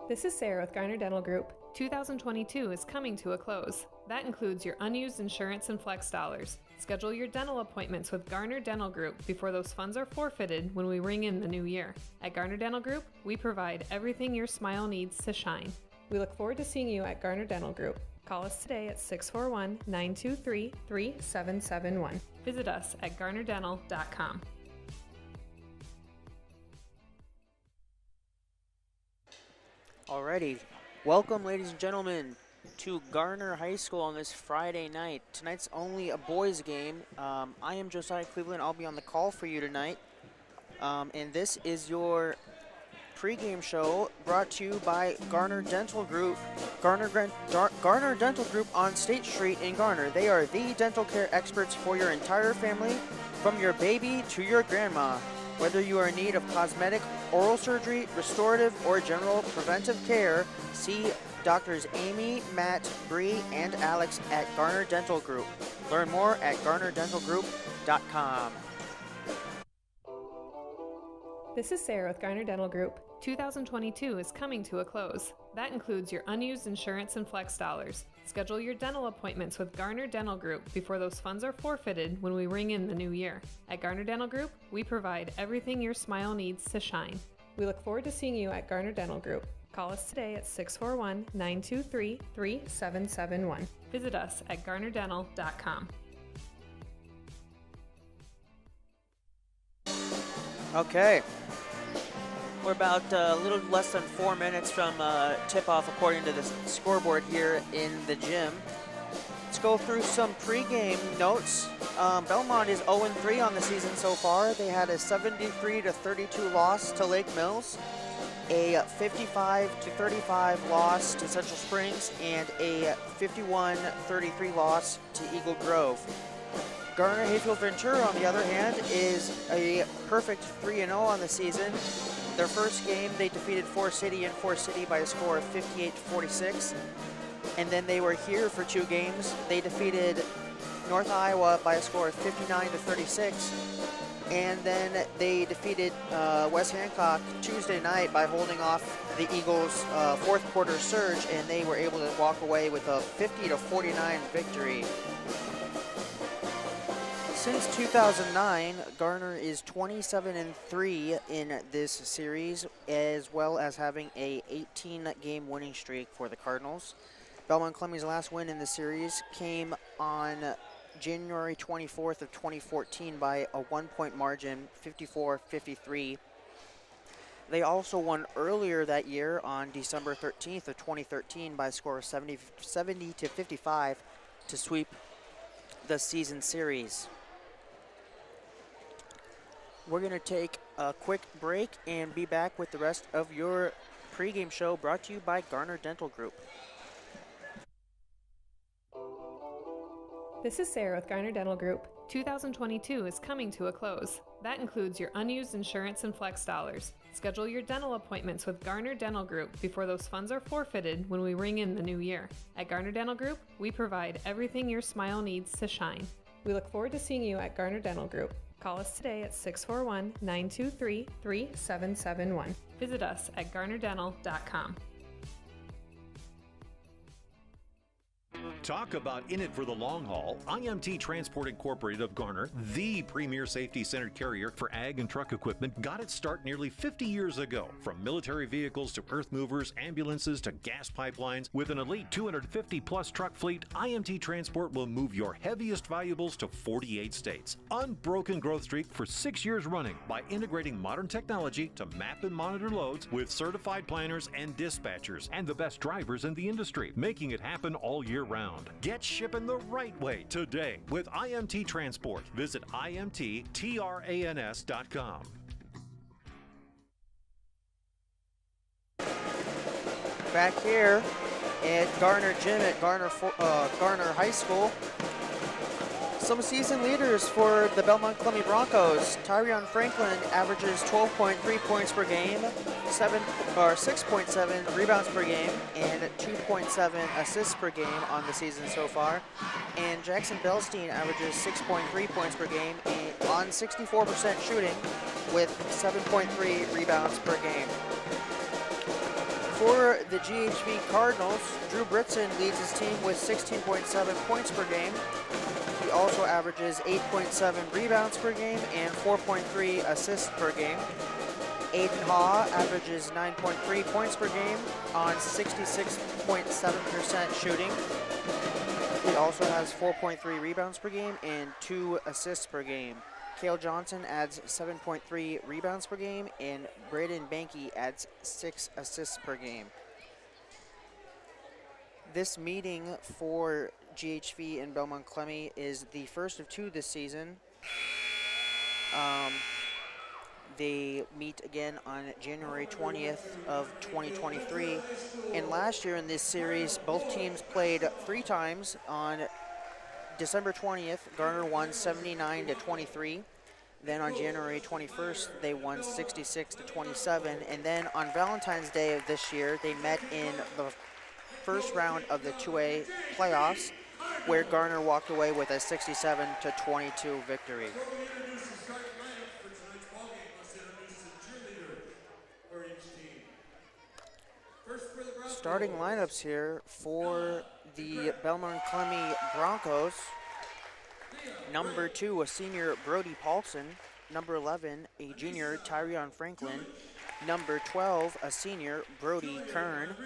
This is Sarah with Garner Dental Group. 2022 is coming to a close. That includes your unused insurance and flex dollars. Schedule your dental appointments with Garner Dental Group before those funds are forfeited when we ring in the new year. At Garner Dental Group, we provide everything your smile needs to shine. We look forward to seeing you at Garner Dental Group. Call us today at 641-923-3771. Visit us at garnerdental.com. Alrighty, welcome ladies and gentlemen to Garner High School on this Friday night. Tonight's only a boys game. I am Josiah Cleveland. I'll be on the call for you tonight. And this is your pregame show brought to you by Garner Dental Group. Garner Dental Group on State Street in Garner. They are the dental care experts for your entire family, from your baby to your grandma. Whether you are in need of cosmetic, oral surgery, restorative, or general preventive care, see Doctors Amy, Matt, Bree, and Alex at Garner Dental Group. Learn more at garnerdentalgroup.com. This is Sarah with Garner Dental Group. 2022 is coming to a close. That includes your unused insurance and flex dollars. Schedule your dental appointments with Garner Dental Group before those funds are forfeited when we ring in the new year. At Garner Dental Group, we provide everything your smile needs to shine. We look forward to seeing you at Garner Dental Group. Call us today at 641-923-3771. Visit us at garnerdental.com. Okay. We're about a little less than 4 minutes from tip-off according to the scoreboard here in the gym. Let's go through some pregame notes. Belmont is 0-3 on the season so far. They had a 73-32 loss to Lake Mills, a 55-35 loss to Central Springs, and a 51-33 loss to Eagle Grove. Garner Hayfield Ventura, on the other hand, is a perfect 3-0 on the season. Their first game, they defeated Forest City by a score of 58-46. And then they were here for 2 games. They defeated North Iowa by a score of 59-36. And then they defeated West Hancock Tuesday night by holding off the Eagles' fourth quarter surge, and they were able to walk away with a 50-49 victory. Since 2009, Garner is 27-3 in this series, as well as having a 18-game winning streak for the Cardinals. Belmond-Klemme's last win in the series came on January 24th of 2014 by a 1-point margin, 54-53. They also won earlier that year on December 13th of 2013 by a score of 70-55 to sweep the season series. We're going to take a quick break and be back with the rest of your pregame show brought to you by Garner Dental Group. This is Sarah with Garner Dental Group. 2022 is coming to a close. That includes your unused insurance and flex dollars. Schedule your dental appointments with Garner Dental Group before those funds are forfeited when we ring in the new year. At Garner Dental Group, we provide everything your smile needs to shine. We look forward to seeing you at Garner Dental Group. Call us today at 641-923-3771. Visit us at garnerdental.com. Talk about in it for the long haul. IMT Transport Incorporated of Garner, the premier safety-centered carrier for ag and truck equipment, got its start nearly 50 years ago. From military vehicles to earth movers, ambulances to gas pipelines, with an elite 250-plus truck fleet, IMT Transport will move your heaviest valuables to 48 states. Unbroken growth streak for 6 years running by integrating modern technology to map and monitor loads with certified planners and dispatchers and the best drivers in the industry, making it happen all year round. Get shipping the right way today with IMT Transport. Visit imttrans.com. Back here at Garner Gym at Garner High School. Some season leaders for the Belmond-Klemme Broncos. Tyrion Franklin averages 12.3 points per game, 6.7 rebounds per game, and 2.7 assists per game on the season so far. And Jackson Belstein averages 6.3 points per game on 64% shooting with 7.3 rebounds per game. For the GHV Cardinals, Drew Britson leads his team with 16.7 points per game. He also averages 8.7 rebounds per game and 4.3 assists per game. Aiden Haw averages 9.3 points per game on 66.7% shooting. He also has 4.3 rebounds per game and 2 assists per game. Cale Johnson adds 7.3 rebounds per game, and Braden Banky adds 6 assists per game. This meeting for GHV and Belmond-Klemme is the first of 2 this season. They meet again on January 20th of 2023. And last year in this series, both teams played 3 times. On December 20th, Garner won 79-23. Then on January 21st, they won 66-27. And then on Valentine's Day of this year, they met in the first round of the 2A playoffs, where Garner walked away with a 67-22 victory. Starting lineups here for the Belmond-Klemme Broncos. Number 2, a senior, Brody Paulson. Number 11, a junior, Tyrion Franklin. Number 12, a senior, Brody Kern.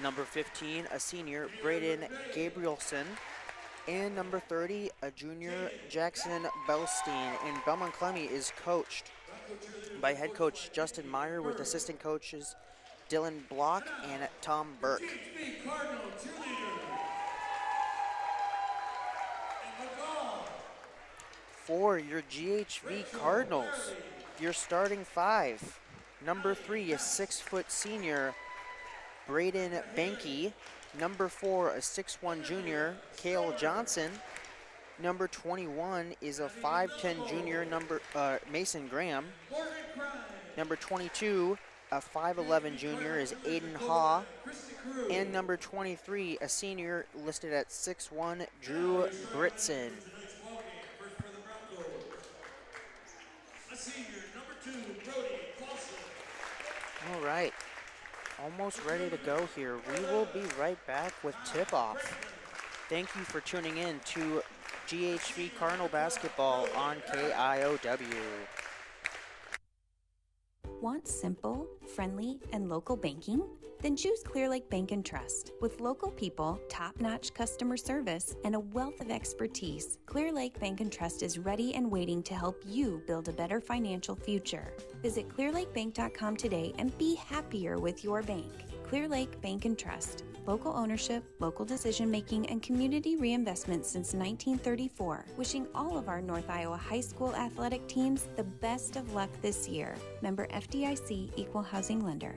Number 15, a senior, Braden Gabrielson. And number 30, a junior, Jackson Belstein. And Belmond-Klemme is coached by head coach Justin Meyer with assistant coaches Dylan Block and Tom Burke. For your GHV Cardinals, your starting 5. Number 3, a 6-foot senior, Braden Banky. Number 4, a 6'1 junior, Cale Johnson. Number 21 is a 5'10 junior, Mason Graham. Number 22, a 5'11 junior, is Aiden Haw. And number 23, a senior listed at 6'1, Drew Britson. All right, almost ready to go here. We will be right back with tip-off. Thank you for tuning in to GHV Cardinal Basketball on KIOW. Want simple, friendly, and local banking? Then choose Clear Lake Bank & Trust. With local people, top-notch customer service, and a wealth of expertise, Clear Lake Bank & Trust is ready and waiting to help you build a better financial future. Visit clearlakebank.com today and be happier with your bank. Clear Lake Bank & Trust. Local ownership, local decision-making, and community reinvestment since 1934. Wishing all of our North Iowa high school athletic teams the best of luck this year. Member FDIC, Equal Housing Lender.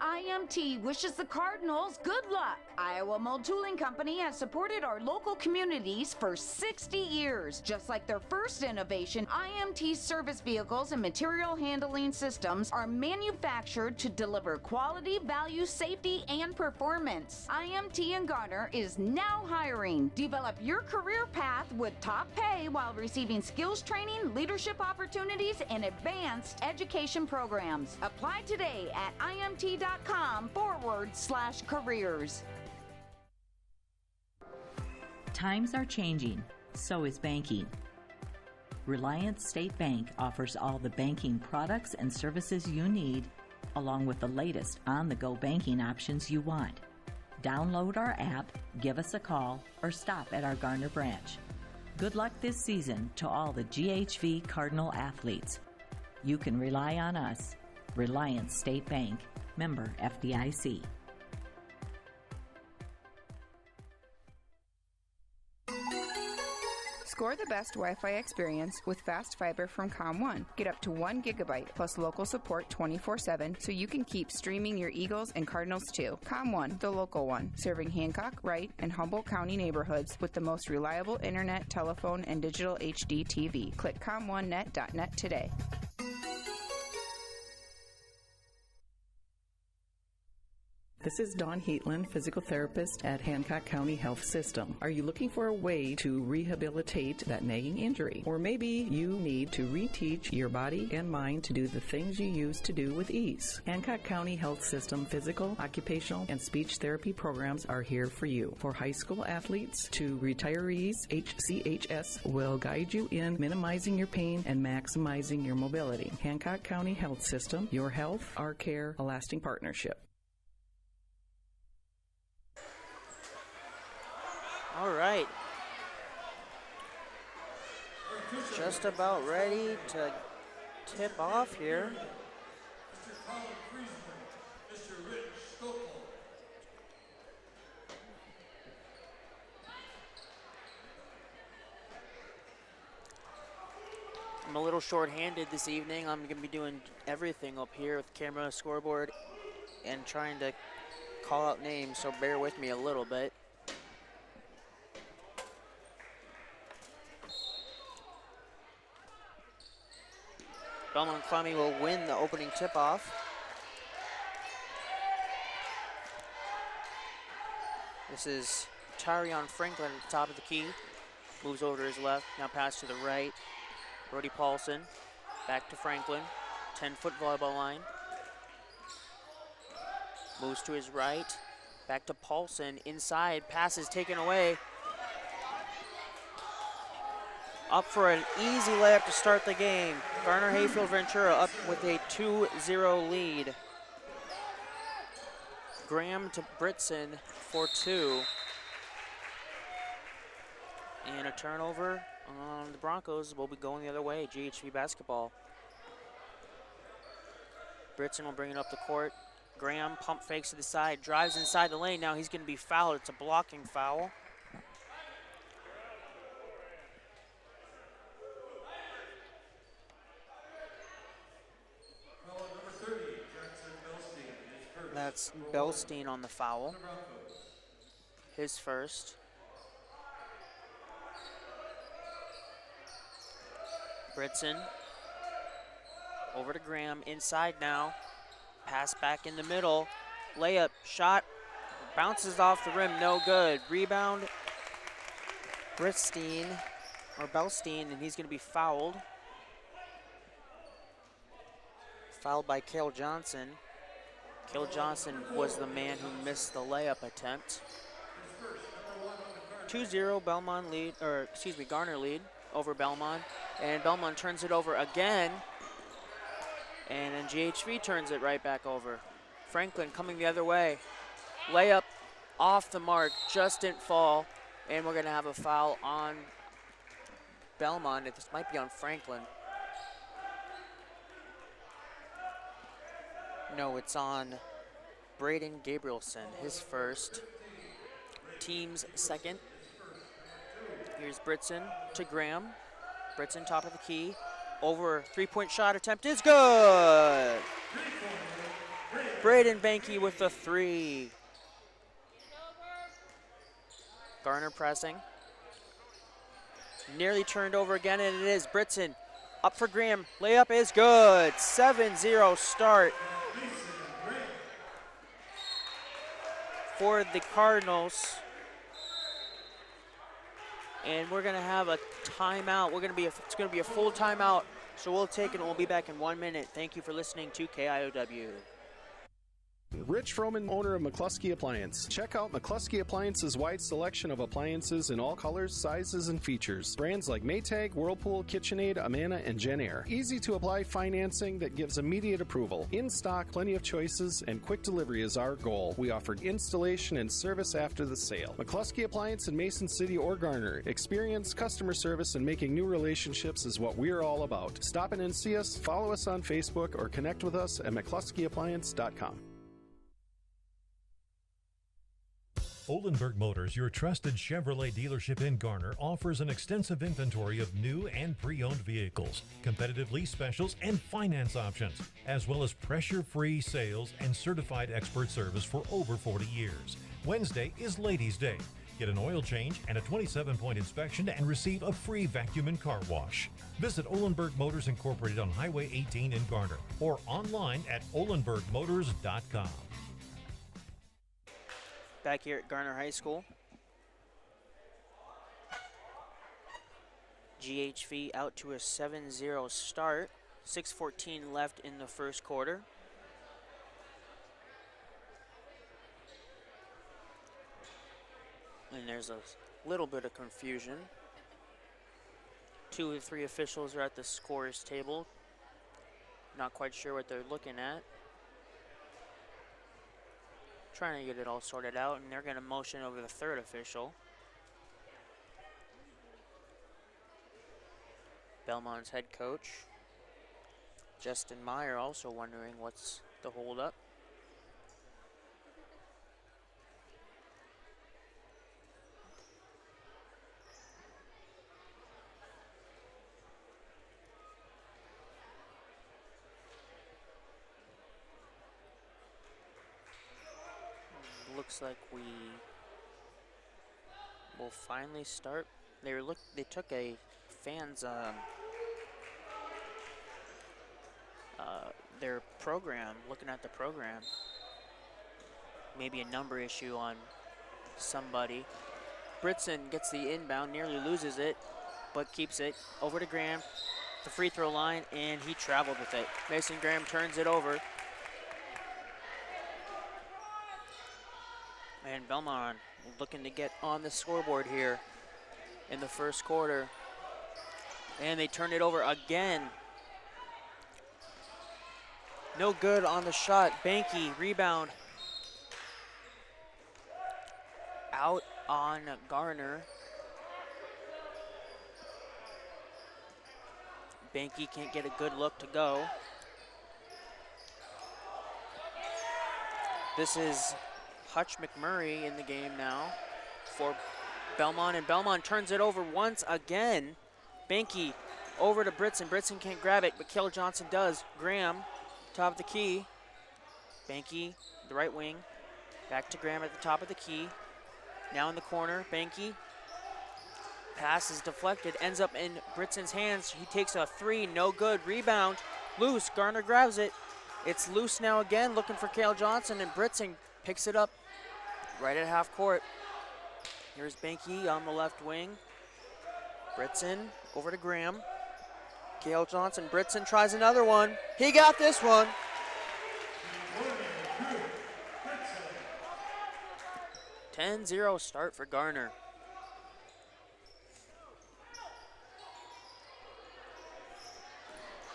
IMT wishes the Cardinals good luck. Iowa Mold Tooling Company has supported our local communities for 60 years. Just like their first innovation, IMT's service vehicles and material handling systems are manufactured to deliver quality, value, safety, and performance. IMT in Garner is now hiring. Develop your career path with top pay while receiving skills training, leadership opportunities, and advanced education programs. Apply today at imt.com/careers. Times are changing, so is banking. Reliance State Bank offers all the banking products and services you need, along with the latest on-the-go banking options you want. Download our app, give us a call, or stop at our Garner branch. Good luck this season to all the GHV Cardinal athletes. You can rely on us. Reliance State Bank, member FDIC. Score the best Wi-Fi experience with fast fiber from ComOne. Get up to 1 gigabyte plus local support 24/7 so you can keep streaming your Eagles and Cardinals too. ComOne, the local one, serving Hancock, Wright, and Humboldt County neighborhoods with the most reliable internet, telephone, and digital HD TV. Click comonenet.net today. This is Dawn Heatland, physical therapist at Hancock County Health System. Are you looking for a way to rehabilitate that nagging injury? Or maybe you need to reteach your body and mind to do the things you used to do with ease. Hancock County Health System physical, occupational, and speech therapy programs are here for you. For high school athletes to retirees, HCHS will guide you in minimizing your pain and maximizing your mobility. Hancock County Health System, your health, our care, a lasting partnership. All right. Just about ready to tip off here. I'm a little short-handed this evening. I'm going to be doing everything up here with camera, scoreboard, and trying to call out names, so bear with me a little bit. Belmond-Klemme will win the opening tip-off. This is Tyrion Franklin at the top of the key. Moves over to his left, now pass to the right. Brody Paulson, back to Franklin. 10-foot volleyball line. Moves to his right, back to Paulson. Inside, passes taken away. Up for an easy layup to start the game. Garner Hayfield Ventura up with a 2-0 lead. Graham to Britson for 2. And a turnover on the Broncos will be going the other way. GHV Basketball. Britson will bring it up the court. Graham pump fakes to the side, drives inside the lane. Now he's going to be fouled. It's a blocking foul. That's Belstein on the foul. His first. Britson over to Graham, inside now. Pass back in the middle. Layup, shot, bounces off the rim, no good. Rebound, Belstein, and he's going to be fouled. Fouled by Cale Johnson. Cale Johnson was the man who missed the layup attempt. 2-0 Garner lead over Belmont. And Belmont turns it over again. And then GHV turns it right back over. Franklin coming the other way. Layup off the mark, just didn't fall. And we're going to have a foul on Belmont. This might be on Franklin. No, it's on Braden Gabrielson, his first. Team's second. Here's Britson to Graham. Britson top of the key. Over, three-point shot attempt is good. Braden Banky with the 3. Garner pressing. Nearly turned over again, and it is Britson. Up for Graham, layup is good. 7-0 start for the Cardinals. And we're gonna have a timeout. It's gonna be a full timeout. So we'll take it and we'll be back in 1 minute. Thank you for listening to KIOW. Rich Froman, owner of McCluskey Appliance. Check out McCluskey Appliance's wide selection of appliances in all colors, sizes, and features. Brands like Maytag, Whirlpool, KitchenAid, Amana, and JennAir. Easy to apply financing that gives immediate approval. In stock, plenty of choices, and quick delivery is our goal. We offer installation and service after the sale. McCluskey Appliance in Mason City or Garner. Experience, customer service, and making new relationships is what we're all about. Stop in and see us, follow us on Facebook, or connect with us at McCluskeyAppliance.com. Olenberg Motors, your trusted Chevrolet dealership in Garner, offers an extensive inventory of new and pre-owned vehicles, competitive lease specials, and finance options, as well as pressure-free sales and certified expert service for over 40 years. Wednesday is Ladies' Day. Get an oil change and a 27-point inspection and receive a free vacuum and car wash. Visit Olenberg Motors Incorporated on Highway 18 in Garner or online at olenbergmotors.com. back here at Garner High School. GHV out to a 7-0 start. 6:14 left in the first quarter. And there's a little bit of confusion. 2 of the 3 officials are at the scorers table. Not quite sure what they're looking at. Trying to get it all sorted out, and they're going to motion over the 3rd official. Belmont's head coach, Justin Meyer, also wondering what's the holdup. Looks like we will finally start. They took a fans their program, looking at the program. Maybe a number issue on somebody. Britson gets the inbound, nearly loses it, but keeps it over to Graham, the free throw line, and he traveled with it. Mason Graham turns it over. And Belmont looking to get on the scoreboard here in the first quarter. And they turn it over again. No good on the shot. Banky, rebound. Out on Garner. Banky can't get a good look to go. This is Hutch McMurray in the game now for Belmont, and Belmont turns it over once again. Banky over to Britson. Britson can't grab it, but Kell Johnson does. Graham, top of the key. Banky, the right wing. Back to Graham at the top of the key. Now in the corner, Banky. Pass is deflected, ends up in Britson's hands. He takes a 3, no good. Rebound, loose. Garner grabs it. It's loose now again, looking for Kell Johnson, and Britson picks it up right at half court. Here's Banky on the left wing. Britson over to Graham. Kell Johnson, Britson tries another one. He got this one. (10-0) start for Garner.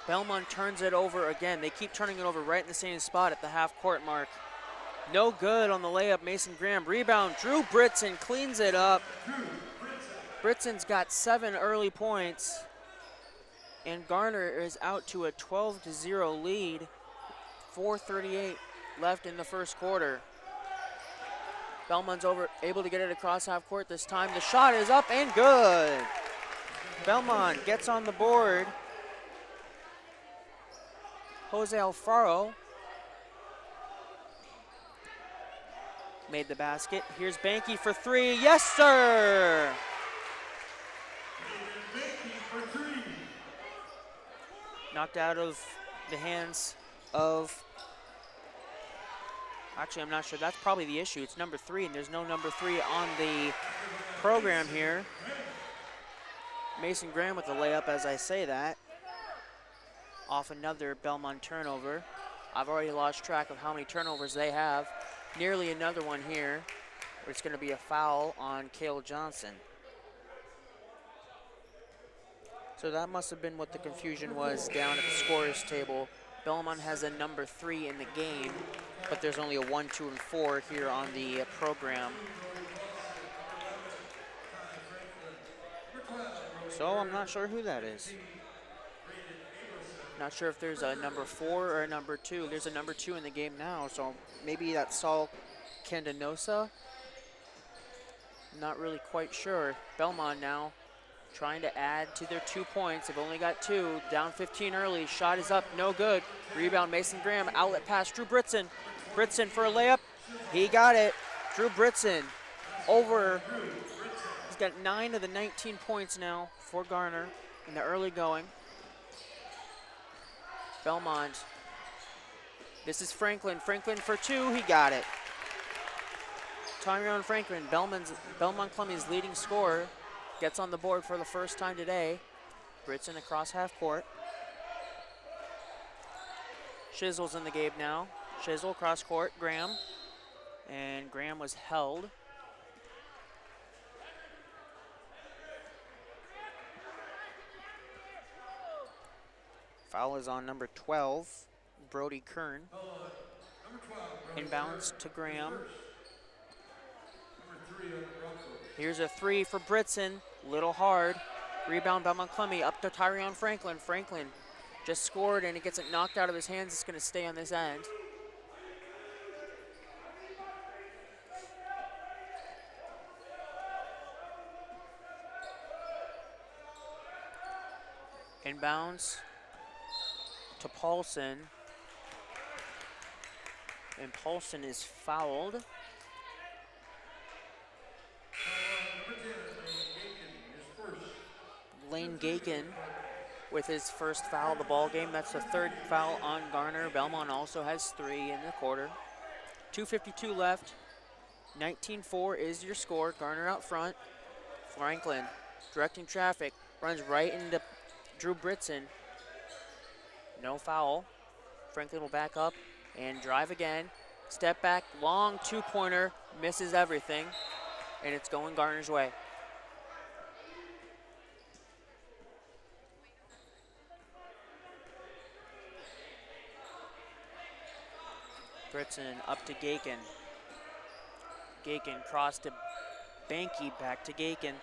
Belmont turns it over again. They keep turning it over right in the same spot at the half-court mark. No good on the layup, Mason Graham. Rebound, Drew Britson cleans it up. Britson's got 7 early points. And Garner is out to a 12-0 lead. 4:38 left in the first quarter. Belmont's able to get it across half court this time. The shot is up and good. Belmont gets on the board. Jose Alfaro made the basket. Here's Banky for 3. Yes, sir! Knocked out of the hands of... Actually, I'm not sure. That's probably the issue. It's number 3, and there's no number 3 on the program here. Mason Graham with the layup as I say that. Off another Belmont turnover. I've already lost track of how many turnovers they have. Nearly another one here, where it's going to be a foul on Kell Johnson. So that must have been what the confusion was down at the scorer's table. Belmont has a number 3 in the game, but there's only a 1, 2, and 4 here on the program. So I'm not sure who that is. Not sure if there's a number 4 or a number 2. There's a number 2 in the game now, so maybe that's Saul Candenosa. Not really quite sure. Belmont now trying to add to their 2 points. They've only got 2. Down 15 early. Shot is up, no good. Rebound, Mason Graham. Outlet pass, Drew Britson. Britson for a layup. He got it. Drew Britson over. He's got 9 of the 19 points now for Garner in the early going. Belmont. This is Franklin. Franklin for 2. He got it. Tyrion Franklin, Belmond-Klemme's leading scorer, gets on the board for the first time today. Britson across half court. Shizzle's in the game now. Shizzle cross court, Graham. And Graham was held. Foul is on number 12, Brody Kern. Inbounds to Graham. Here's a three for Britson, little hard. Rebound Belmond-Klemme up to Tyrion Franklin. Franklin just scored and it gets it knocked out of his hands. It's gonna stay on this end. Inbounds to Paulson. And Paulson is fouled. Lane Gakin with his first foul of the ball game. That's the third foul on Garner. Belmont also has 3 in the quarter. 2:52 left. 19-4 is your score. Garner out front. Franklin directing traffic. Runs right into Drew Britson. No foul. Franklin will back up and drive again. Step back, long two-pointer, misses everything, and it's going Garner's way. Britson up to Gakin. Gakin cross to Banky, back to Gakin.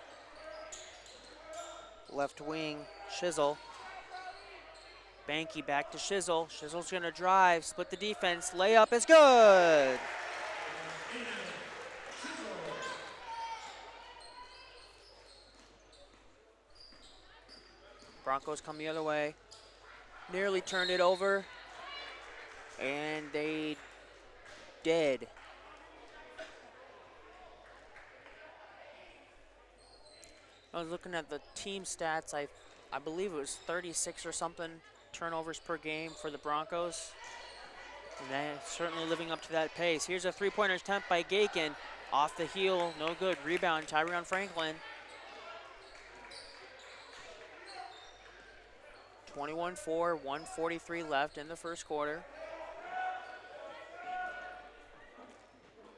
Left wing, Shizzle. Banky back to Shizzle. Shizzle's gonna drive, split the defense. Layup is good. Broncos come the other way. Nearly turned it over. And they did. I was looking at the team stats. I believe it was 36 or something turnovers per game for the Broncos. And they're certainly living up to that pace. Here's a three-pointer attempt by Gakin. Off the heel, no good. Rebound, Tyrion Franklin. 21-4, 1:43 left in the first quarter.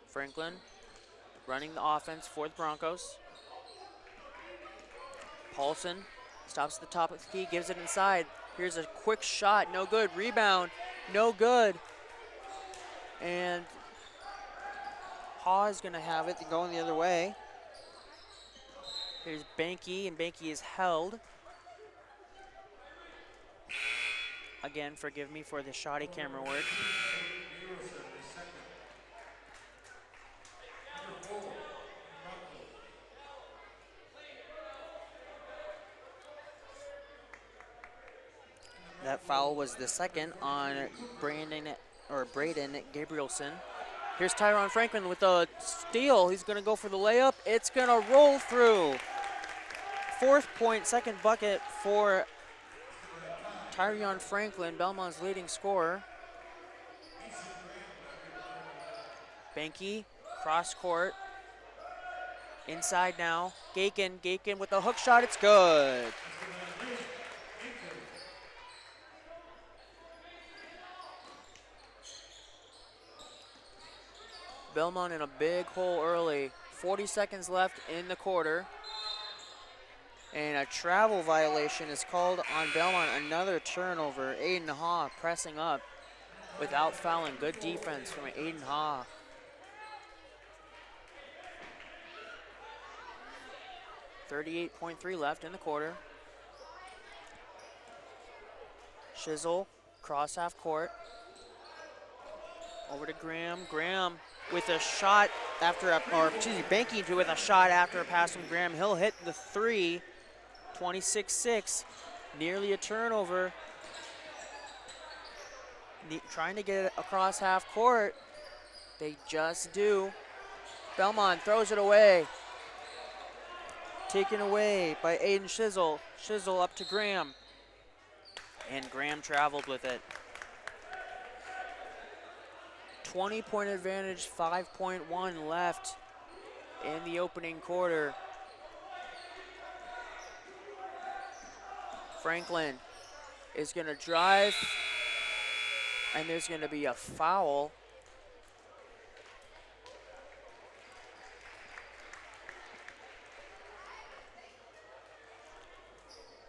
Franklin running the offense for the Broncos. Paulson stops at the top of the key, gives it inside. Here's a quick shot, no good. Rebound, no good. And Haw is gonna have it going the other way. Here's Banky, and Banky is held. Again, forgive me for the shoddy camera work. That foul was the second on Braden Gabrielson. Here's Tyrion Franklin with a steal. He's gonna go for the layup. It's gonna roll through. 4th point, second bucket for Tyrion Franklin, Belmont's leading scorer. Banky, cross court. Inside now. Gakin with a hook shot. It's good. Belmont in a big hole early. 40 seconds left in the quarter. And a travel violation is called on Belmont. Another turnover. Aiden Haw pressing up without fouling. Good defense from Aiden Haw. .3 left in the quarter. Shizzle, cross half court. Over to Graham. Graham with a shot after Banky with a shot after a pass from Graham. He'll hit the three. 26-6, nearly a turnover. Trying to get it across half court. They just do. Belmont throws it away. Taken away by Aiden Shizzle. Shizzle up to Graham. And Graham traveled with it. 20-point advantage, 5.1 left in the opening quarter. Franklin is going to drive, and there's going to be a foul.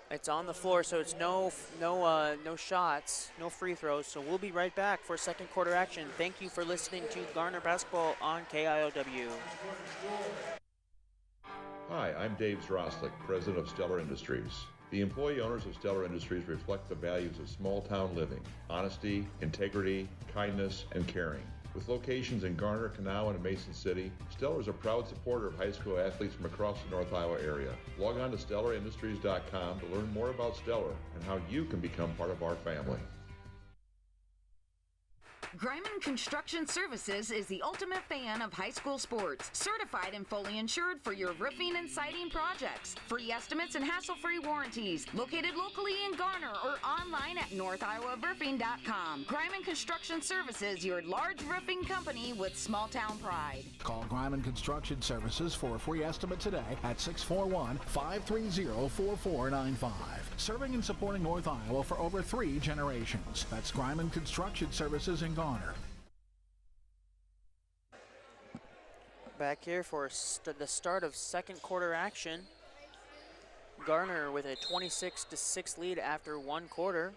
It's on the floor, so it's no shots, no free throws. So we'll be right back for second quarter action. Thank you for listening to Garner Basketball on KIOW. Hi, I'm Dave Zroslik, president of Stellar Industries. The employee owners of Stellar Industries reflect the values of small town living: honesty, integrity, kindness, and caring. With locations in Garner, Kanawha, and Mason City, Stellar is a proud supporter of high school athletes from across the North Iowa area. Log on to StellarIndustries.com to learn more about Stellar and how you can become part of our family. Greiman Construction Services is the ultimate fan of high school sports. Certified and fully insured for your roofing and siding projects. Free estimates and hassle-free warranties. Located locally in Garner or online at NorthIowaRoofing.com. Greiman Construction Services, your large roofing company with small town pride. Call Greiman Construction Services for a free estimate today at 641-530-4495. Serving and supporting North Iowa for over 3 generations. That's Greiman Construction Services in Garner. Back here for the start of second quarter action. Garner with a 26-6 lead after 1 quarter.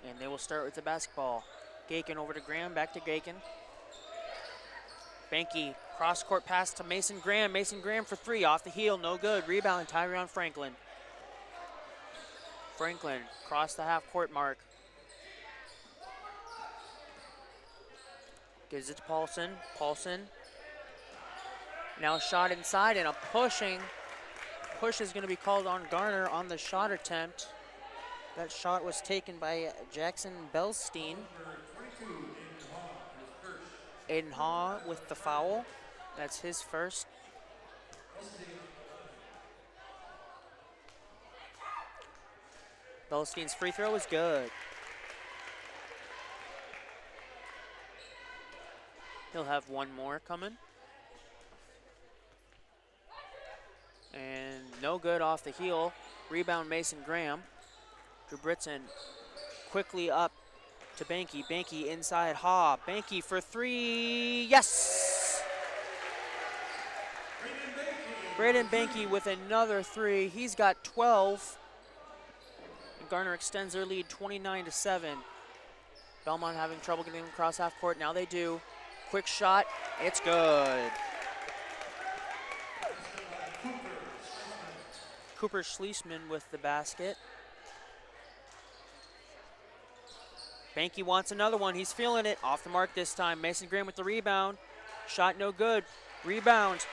And they will start with the basketball. Gaken over to Graham, back to Gaken. Banky, cross-court pass to Mason Graham. Mason Graham for 3, off the heel, no good. Rebound, Tyrion Franklin. Franklin, cross the half-court mark. Gives it to Paulson. Paulson. Now shot inside and a push is going to be called on Garner on the shot attempt. That shot was taken by Jackson Belstein. Aiden Haw with the foul. That's his first. Belstein's free throw is good. He'll have one more coming. And no good off the heel. Rebound Mason Graham. Drew Britson quickly up to Banky. Banky inside Haw. Banky for 3. Yes! Braden Banky with another 3. He's got 12. And Garner extends their lead 29-7. Belmont having trouble getting across half court. Now they do. Quick shot, it's good. Cooper Schliessman with the basket. Banky wants another one, he's feeling it. Off the mark this time, Mason Graham with the rebound. Shot no good, rebound.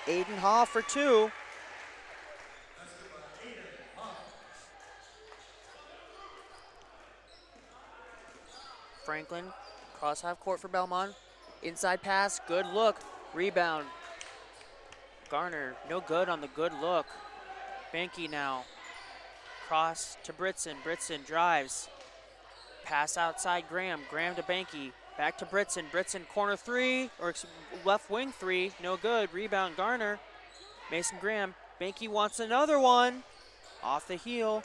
Aiden Haw for 2. Franklin, cross half court for Belmont. Inside pass, good look, rebound. Garner, no good on the good look. Banky now, cross to Britson. Britson drives. Pass outside Graham. Graham to Banky. Back to Britson. Britson corner 3, or left wing 3, no good. Rebound Garner. Mason Graham. Banky wants another one. Off the heel.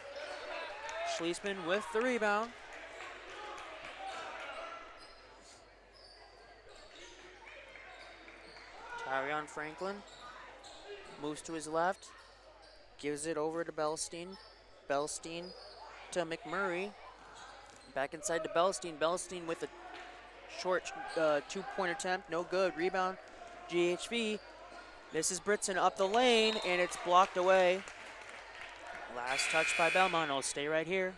Schliessman with the rebound. Tyrion Franklin moves to his left, gives it over to Belstein. Belstein to McMurray. Back inside to Belstein. Belstein with a short 2-point attempt, no good. Rebound, GHV. This is Britson up the lane, and it's blocked away. Last touch by Belmont. It'll stay right here.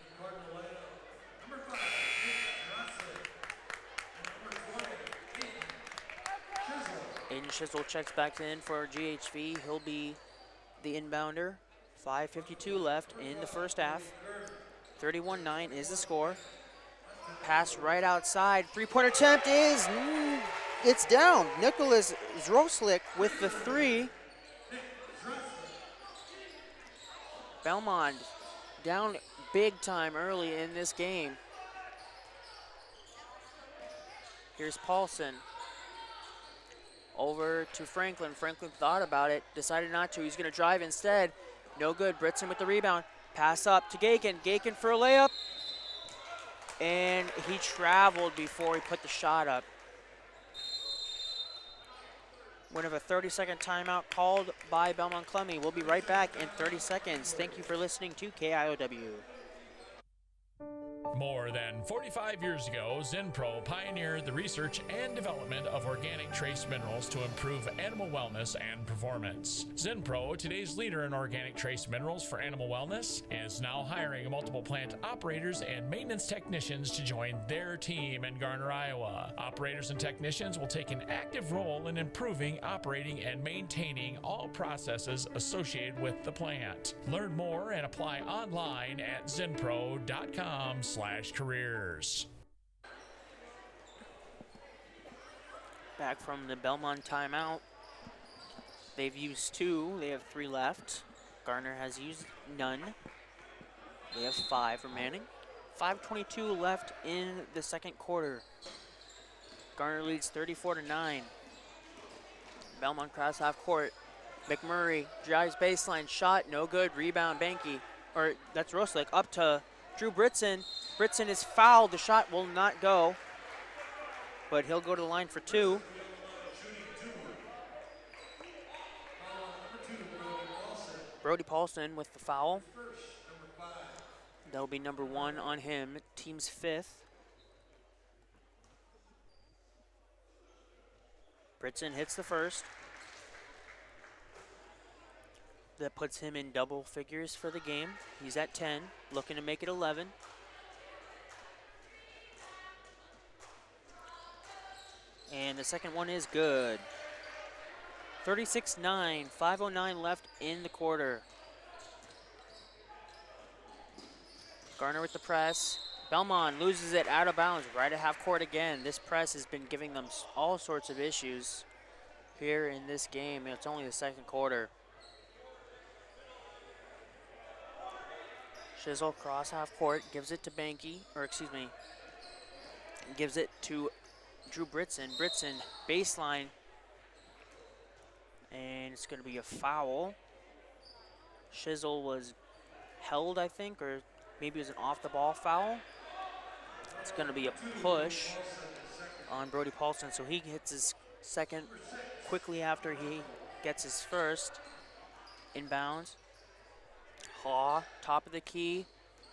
Aiden Chisel checks back in for GHV. He'll be the inbounder. 5:52 left in the first half. 31-9 is the score. Pass right outside. 3-point attempt is, it's down. Nicholas Zroslik with the 3. Belmont down big time early in this game. Here's Paulson. Over to Franklin. Franklin thought about it, decided not to. He's going to drive instead. No good. Britson with the rebound. Pass up to Gaken. Gaken for a layup. And he traveled before he put the shot up. We have a 30-second timeout called by Belmond-Klemme. We'll be right back in 30 seconds. Thank you for listening to KIOW. More than 45 years ago, Zinpro pioneered the research and development of organic trace minerals to improve animal wellness and performance. Zinpro, today's leader in organic trace minerals for animal wellness, is now hiring multiple plant operators and maintenance technicians to join their team in Garner, Iowa. Operators and technicians will take an active role in improving, operating, and maintaining all processes associated with the plant. Learn more and apply online at zinpro.com/careers. Back from the Belmont timeout. They've used 2. They have 3 left. Garner has used none. They have 5 remaining. 5:22 left in the second quarter. Garner leads 34-9. Belmont cross half court. McMurray drives baseline, shot, no good. Rebound, Banky. Or that's Roslick up to Drew Britson. Britson is fouled. The shot will not go, but he'll go to the line for 2. Brody Paulson with the foul. That'll be number 1 on him, team's 5th. Britson hits the first. That puts him in double figures for the game. He's at 10, looking to make it 11. And the second one is good. 36-9, 5:09 left in the quarter. Garner with the press. Belmont loses it out of bounds right at half court again. This press has been giving them all sorts of issues here in this game. It's only the second quarter. Shizzle cross half court, gives it to Banky, gives it to Drew Britson. Britson baseline, and it's going to be a foul. Shizzle was held, I think, or maybe it was an off-the-ball foul. It's going to be a push on Brody Paulson, so he hits his second quickly after he gets his first. Inbounds. Haw, top of the key.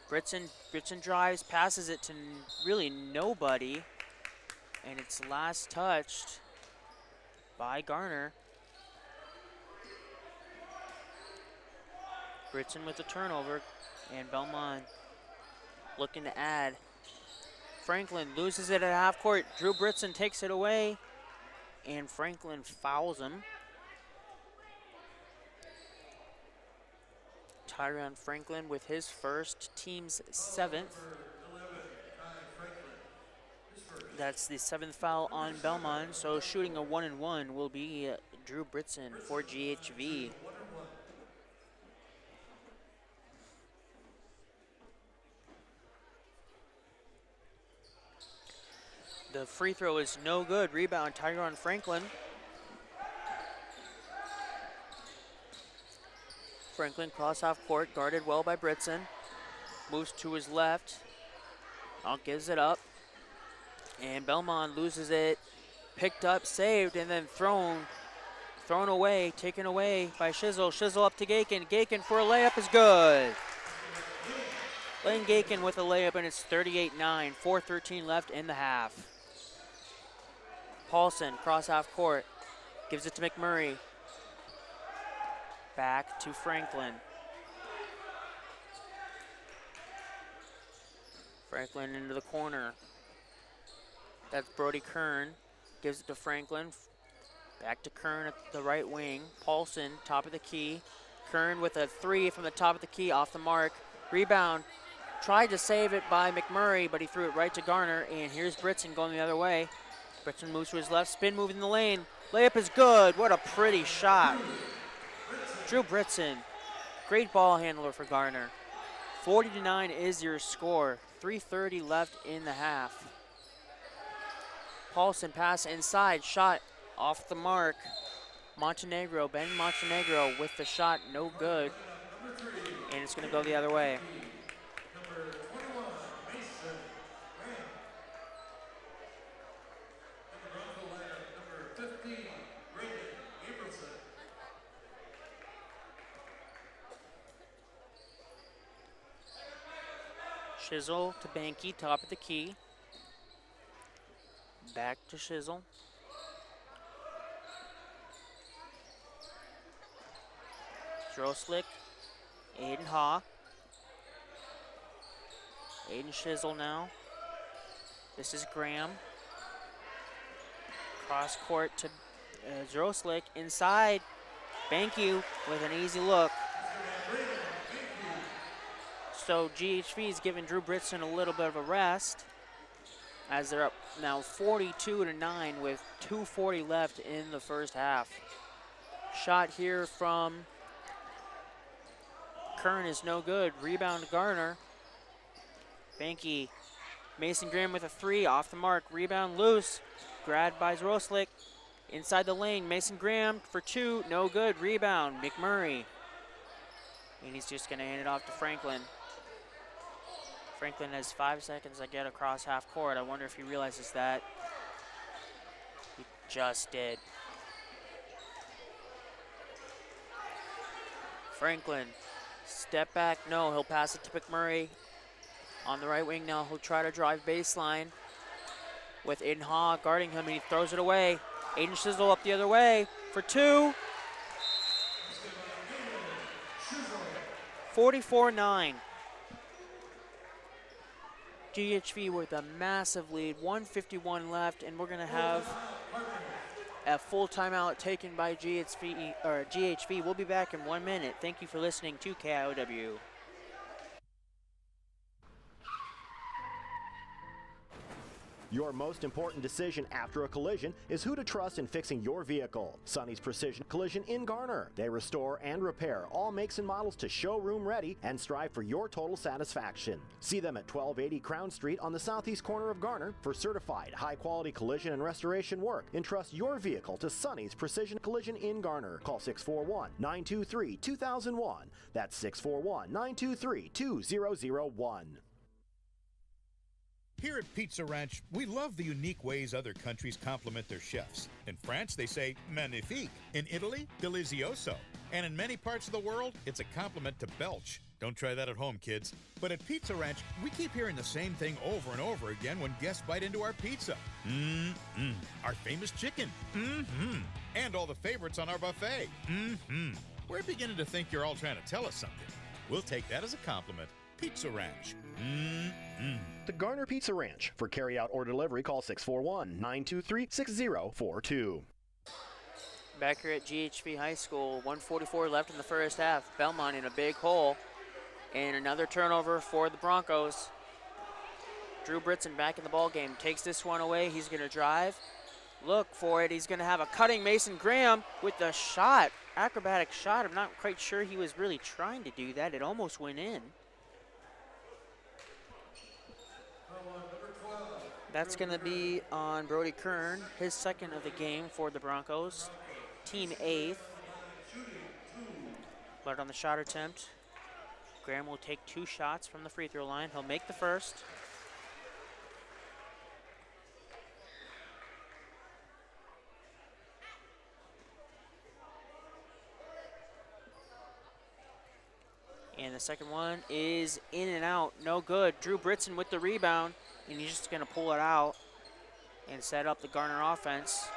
Britson drives, passes it to really nobody, and it's last touched by Garner. Britson with the turnover, and Belmont looking to add. Franklin loses it at half court. Drew Britson takes it away, and Franklin fouls him. Tyron Franklin with his first, team's 7th. That's the 7th foul on Belmont, so shooting a 1-and-1 will be Drew Britson for GHV. The free throw is no good. Rebound, Tyron Franklin. Franklin cross half court, guarded well by Britson. Moves to his left. Gives it up. And Belmont loses it. Picked up, saved, and then thrown away, taken away by Shizzle. Shizzle up to Gaken. Gaken for a layup is good. Lane Gaken with a layup, and it's 38-9. 4:13 left in the half. Paulson, cross half court. Gives it to McMurray. Back to Franklin. Franklin into the corner. That's Brody Kern. Gives it to Franklin. Back to Kern at the right wing. Paulson, top of the key. Kern with a 3 from the top of the key, off the mark. Rebound. Tried to save it by McMurray, but he threw it right to Garner. And here's Britson going the other way. Britson moves to his left, spin move in the lane. Layup is good. What a pretty shot. Drew Britson, great ball handler for Garner. 40-9 is your score. 3:30 left in the half. Paulson pass inside, shot off the mark. Montenegro, Ben Montenegro with the shot, no good. And it's going to go the other way. Shizzle to Banky, top of the key. Back to Shizzle. Droslik, Aiden Haw. Aiden Shizzle now. This is Graham. Cross court to Droslik. Inside, Banky with an easy look. So GHV is giving Drew Britson a little bit of a rest as they're up now 42-9 with 2:40 left in the first half. Shot here from Kern is no good. Rebound Garner. Banky, Mason Graham with a three, off the mark. Rebound loose, grabbed by Droslik. Inside the lane, Mason Graham for two, no good. Rebound, McMurray. And he's just gonna hand it off to Franklin. Franklin has 5 seconds to get across half court. I wonder if he realizes that. He just did. Franklin, step back, no, he'll pass it to McMurray. On the right wing now, he'll try to drive baseline with Aiden Haw guarding him, and he throws it away. Aiden Shizzle up the other way for two. 44-9. GHV with a massive lead, 1:51 left, and we're gonna have a full timeout taken by GHV. We'll be back in 1 minute. Thank you for listening to KIOW. Your most important decision after a collision is who to trust in fixing your vehicle. Sonny's Precision Collision in Garner. They restore and repair all makes and models to showroom ready and strive for your total satisfaction. See them at 1280 Crown Street on the southeast corner of Garner for certified high-quality collision and restoration work. Entrust your vehicle to Sonny's Precision Collision in Garner. Call 641-923-2001. That's 641-923-2001. Here at Pizza Ranch, we love the unique ways other countries compliment their chefs. In France, they say magnifique. In Italy, delizioso. And in many parts of the world, it's a compliment to belch. Don't try that at home, kids. But at Pizza Ranch, we keep hearing the same thing over and over again when guests bite into our pizza. Mmm, our famous chicken. Mmm, and all the favorites on our buffet. Mmm. We're beginning to think you're all trying to tell us something. We'll take that as a compliment. Pizza Ranch. The Garner Pizza Ranch. For carry-out or delivery, call 641-923-6042. Back here at GHV High School, 1:44 left in the first half. Belmont in a big hole. And another turnover for the Broncos. Drew Britson back in the ball game. Takes this one away. He's going to drive. Look for it. He's going to have a cutting Mason Graham with the shot. Acrobatic shot. I'm not quite sure he was really trying to do that. It almost went in. That's going to be on Brody Kern, his second of the game for the Broncos. Team 8th. But on the shot attempt, Graham will take 2 shots from the free throw line. He'll make the first. And the second one is in and out, no good. Drew Britson with the rebound, and he's just gonna pull it out and set up the Garner offense.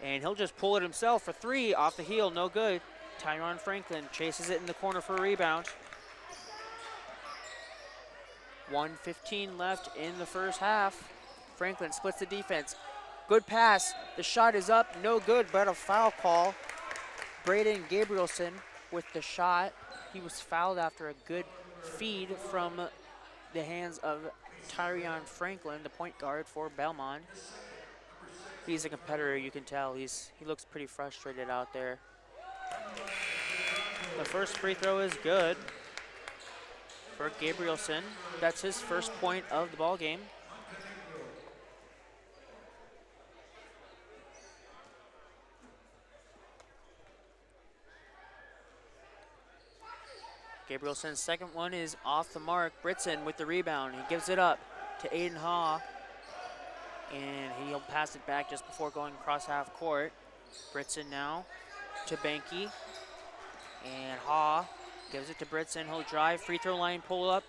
And he'll just pull it himself for 3 off the heel, no good. Tyron Franklin chases it in the corner for a rebound. 1:15 left in the first half. Franklin splits the defense. Good pass, the shot is up, no good, but a foul call. Braden Gabrielson with the shot. He was fouled after a good feed from the hands of Tyrion Franklin, the point guard for Belmont. He's a competitor, you can tell. He looks pretty frustrated out there. The first free throw is good for Gabrielson. That's his first point of the ball game. Gabrielson's second one is off the mark. Britson with the rebound. He gives it up to Aiden Haw. And he'll pass it back just before going across half court. Britson now to Banky. And Haw gives it to Britson. He'll drive, free throw line, pull up.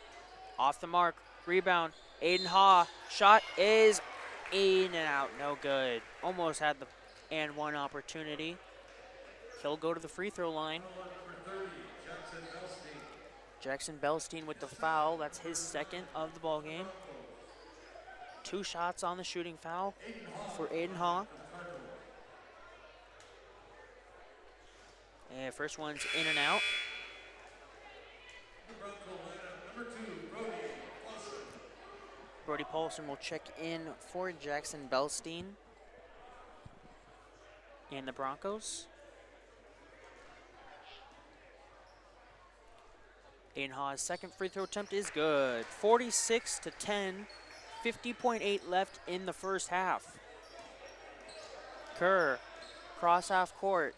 Off the mark, rebound. Aiden Haw, shot is in and out, no good. Almost had the and one opportunity. He'll go to the free throw line. Jackson Belstein with the foul. That's his second of the ball game. 2 shots on the shooting foul for Aiden Haw. And first one's in and out. Brody Paulson will check in for Jackson Belstein and the Broncos. Aiden Haw's second free throw attempt is good. 46-10, 50.8 left in the first half. Kerr, cross half court.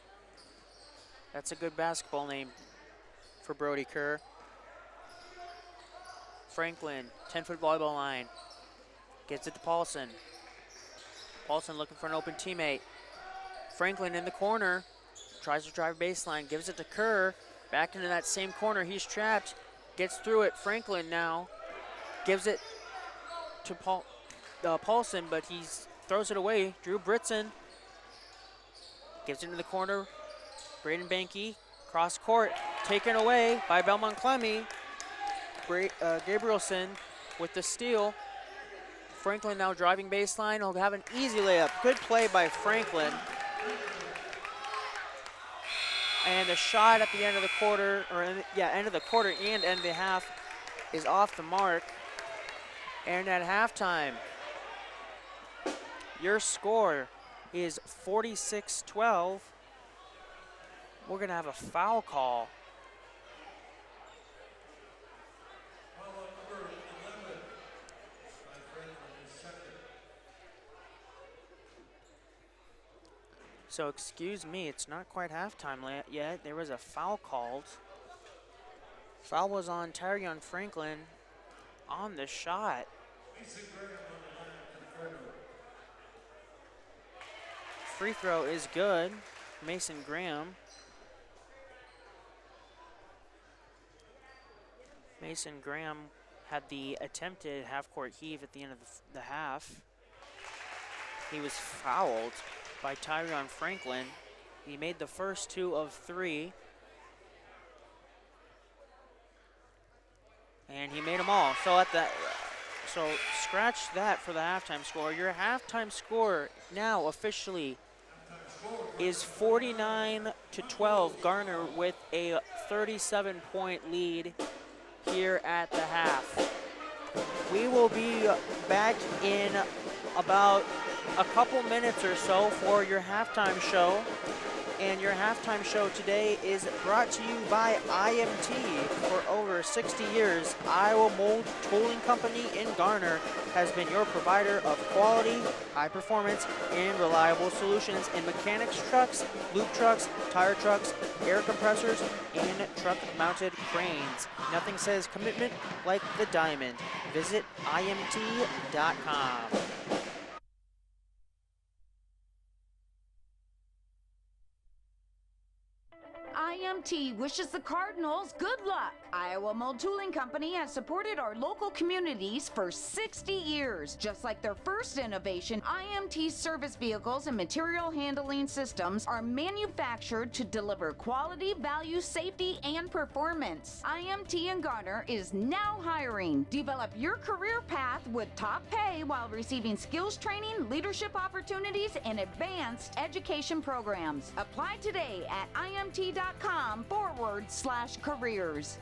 That's a good basketball name for Brody Kerr. Franklin, 10-foot volleyball line. Gets it to Paulson. Paulson looking for an open teammate. Franklin in the corner. Tries to drive baseline. Gives it to Kerr. Back into that same corner. He's trapped. Gets through it. Franklin now gives it to Paulson, but he throws it away. Drew Britson gives it into the corner. Braden Banky, cross court. Taken away by Belmond-Klemme. Gabrielson with the steal. Franklin now driving baseline. He'll have an easy layup. Good play by Franklin. And the shot at the end of the quarter, end of the quarter and end of the half is off the mark. And at halftime, your score is 46-12. We're going to have a foul call. So excuse me, it's not quite halftime yet. There was a foul called. Foul was on Tyrion Franklin on the shot. Free throw is good. Mason Graham. Mason Graham had the attempted half-court heave at the end of the half. He was fouled by Tyrion Franklin. He made the first 2 of 3. And he made them all. So scratch that for the halftime score. Your halftime score now officially is 49-12. Garner with a 37-point lead here at the half. We will be back in about a couple minutes or so for your halftime show. And your halftime show today is brought to you by IMT. For over 60 years, Iowa Mold Tooling Company in Garner has been your provider of quality, high performance, and reliable solutions in mechanics trucks, loop trucks, tire trucks, air compressors, and truck-mounted cranes. Nothing says commitment like the diamond. Visit IMT.com. IMT wishes the Cardinals good luck. Iowa Mold Tooling Company has supported our local communities for 60 years. Just like their first innovation, IMT's service vehicles and material handling systems are manufactured to deliver quality, value, safety, and performance. IMT in Garner is now hiring. Develop your career path with top pay while receiving skills training, leadership opportunities, and advanced education programs. Apply today at IMT.com/careers.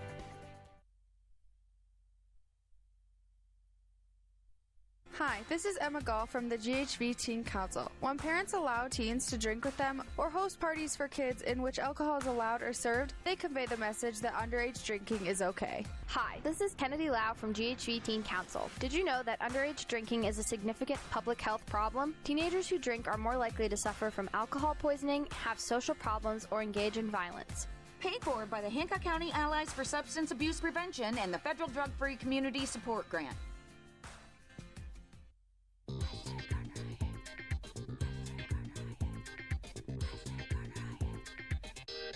Hi, this is Emma Gall from the GHV Teen Council. When parents allow teens to drink with them or host parties for kids in which alcohol is allowed or served, they convey the message that underage drinking is okay. Hi, this is Kennedy Lau from GHV Teen Council. Did you know that underage drinking is a significant public health problem? Teenagers who drink are more likely to suffer from alcohol poisoning, have social problems, or engage in violence. Paid for by the Hancock County Allies for Substance Abuse Prevention and the Federal Drug Free Community Support Grant.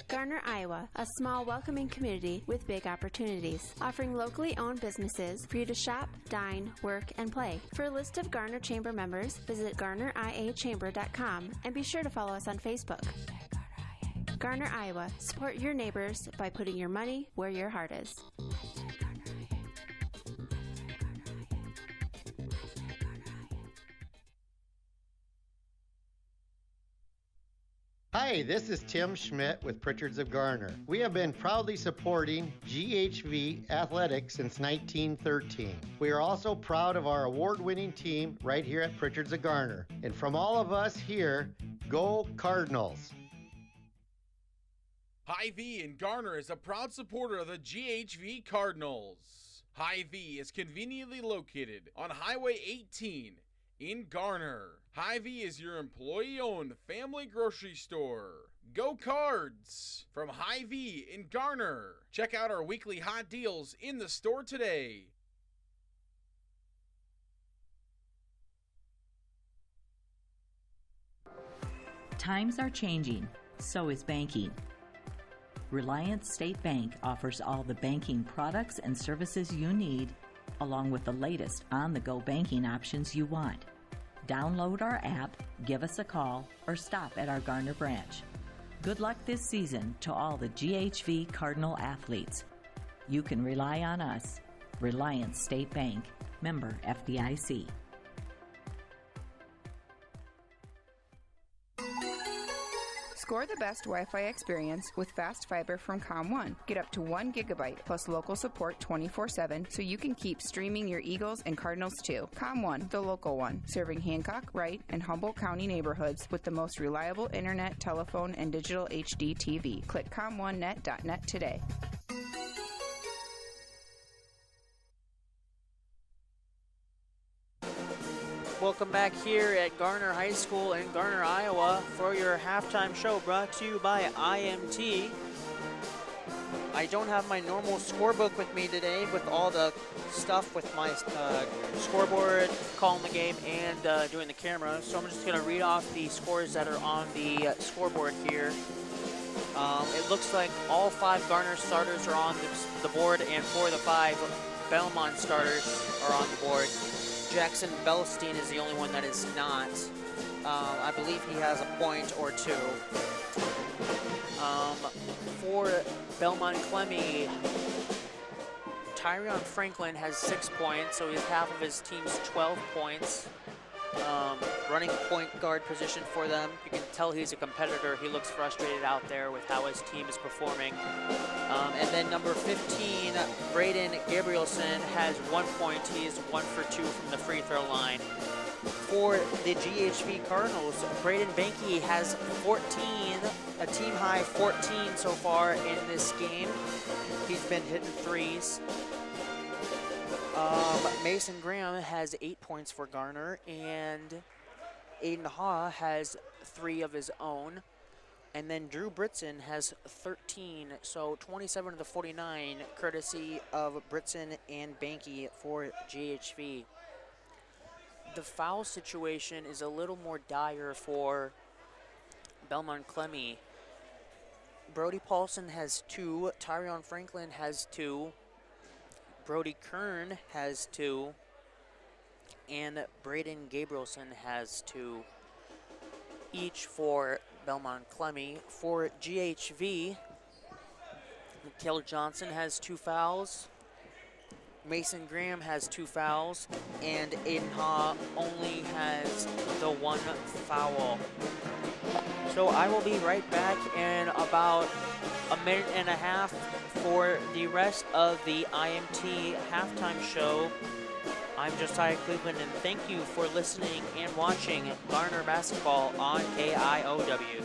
Garner, Iowa, a small, welcoming community with big opportunities, offering locally owned businesses for you to shop, dine, work, and play. For a list of Garner Chamber members, visit GarnerIAChamber.com and be sure to follow us on Facebook. Garner, Iowa, support your neighbors by putting your money where your heart is. Hi, this is Tim Schmidt with Pritchard's of Garner. We have been proudly supporting GHV Athletics since 1913. We are also proud of our award-winning team right here at Pritchard's of Garner. And from all of us here, go Cardinals! Hy-Vee in Garner is a proud supporter of the GHV Cardinals. Hy-Vee is conveniently located on Highway 18 in Garner. Hy-Vee is your employee-owned family grocery store. Go Cards! From Hy-Vee in Garner. Check out our weekly hot deals in the store today. Times are changing, so is banking. Reliance State Bank offers all the banking products and services you need, along with the latest on-the-go banking options you want. Download our app, give us a call, or stop at our Garner branch. Good luck this season to all the GHV Cardinal athletes. You can rely on us. Reliance State Bank, member FDIC. Score the best Wi-Fi experience with fast fiber from COM1. Get up to 1 gigabyte plus local support 24/7 so you can keep streaming your Eagles and Cardinals too. COM1, the local one, serving Hancock, Wright, and Humboldt County neighborhoods with the most reliable internet, telephone, and digital HD TV. Click com1net.net today. Welcome back here at Garner High School in Garner, Iowa for your halftime show brought to you by IMT. I don't have my normal scorebook with me today with all the stuff with my scoreboard, calling the game, and doing the camera. So I'm just going to read off the scores that are on the scoreboard here. It looks like all 5 Garner starters are on the board, and 4 of the 5 Belmont starters are on the board. Jackson Belstein is the only one that is not. I believe he has a point or 2. For Belmond-Klemme, Tyrion Franklin has 6 points, so he's half of his team's 12 points. Running point guard position for them. You can tell he's a competitor. He looks frustrated out there with how his team is performing. And then number 15, Braden Gabrielson, has 1 point. He is 1 for 2 from the free throw line. For the GHV Cardinals, Braden Banky has 14, a team high 14 so far in this game. He's been hitting threes. Mason Graham has 8 points for Garner, and Aiden Haw has 3 of his own. And then Drew Britson has 13, so 27 of the 49, courtesy of Britson and Banky for GHV. The foul situation is a little more dire for Belmond-Klemme. Brody Paulson has 2, Tyrion Franklin has 2, Brody Kern has 2, and Braden Gabrielson has 2, each for Belmond-Klemme. For GHV, Mikhail Johnson has 2 fouls, Mason Graham has 2 fouls, and Aiden Haw only has the 1 foul. So I will be right back in about a minute and a half for the rest of the IMT halftime show. I'm Josiah Cleveland, and thank you for listening and watching Garner Basketball on KIOW.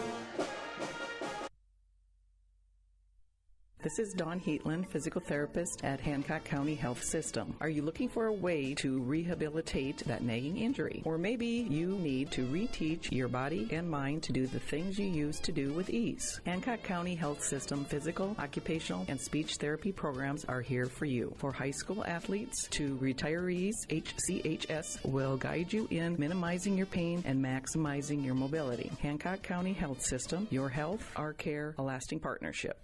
This is Dawn Heatland, physical therapist at Hancock County Health System. Are you looking for a way to rehabilitate that nagging injury? Or maybe you need to reteach your body and mind to do the things you used to do with ease. Hancock County Health System physical, occupational, and speech therapy programs are here for you. For high school athletes to retirees, HCHS will guide you in minimizing your pain and maximizing your mobility. Hancock County Health System, your health, our care, a lasting partnership.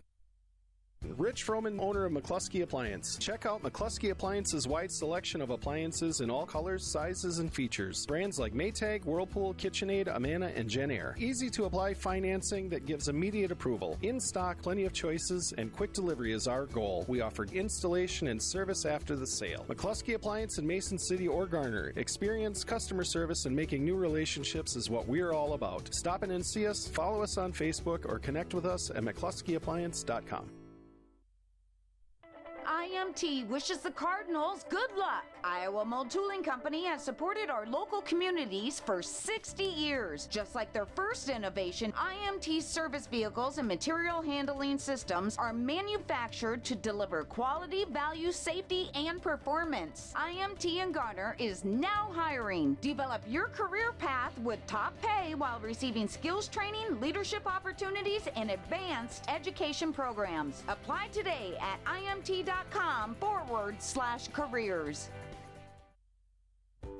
Rich Froman, owner of McCluskey Appliance. Check out McCluskey Appliance's wide selection of appliances in all colors, sizes, and features. Brands like Maytag, Whirlpool, KitchenAid, Amana, and JennAir. Easy to apply financing that gives immediate approval. In stock, plenty of choices, and quick delivery is our goal. We offer installation and service after the sale. McCluskey Appliance in Mason City or Garner. Experience, customer service, and making new relationships is what we're all about. Stop in and see us, follow us on Facebook, or connect with us at McCluskeyAppliance.com. IMT wishes the Cardinals good luck. Iowa Mold Tooling Company has supported our local communities for 60 years. Just like their first innovation, IMT's service vehicles and material handling systems are manufactured to deliver quality, value, safety, and performance. IMT in Garner is now hiring. Develop your career path with top pay while receiving skills training, leadership opportunities, and advanced education programs. Apply today at imt.com/careers.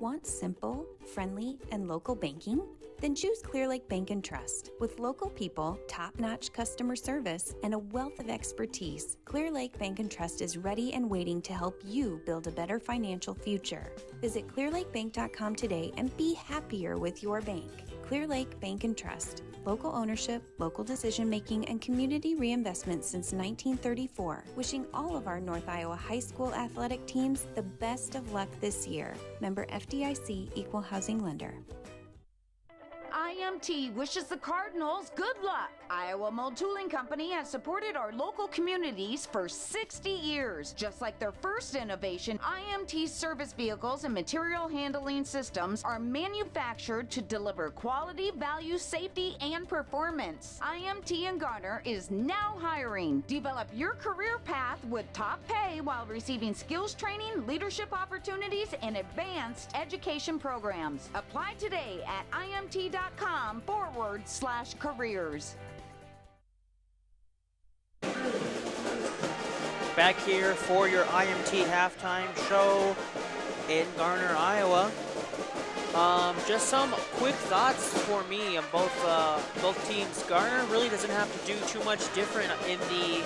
Want simple, friendly, and local banking? Then choose Clear Lake Bank and Trust. With local people, top-notch customer service, and a wealth of expertise, Clear Lake Bank and Trust is ready and waiting to help you build a better financial future. Visit clearlakebank.com today and be happier with your bank. Clear Lake Bank and Trust. Local ownership, local decision-making, and community reinvestment since 1934. Wishing all of our North Iowa high school athletic teams the best of luck this year. Member FDIC, Equal Housing Lender. IMT wishes the Cardinals good luck. Iowa Mold Tooling Company has supported our local communities for 60 years. Just like their first innovation, IMT's service vehicles and material handling systems are manufactured to deliver quality, value, safety, and performance. IMT in Garner is now hiring. Develop your career path with top pay while receiving skills training, leadership opportunities, and advanced education programs. Apply today at imt.com/careers. Back here for your IMT halftime show in Garner, Iowa. Just some quick thoughts for me on both teams. Garner really doesn't have to do too much different in the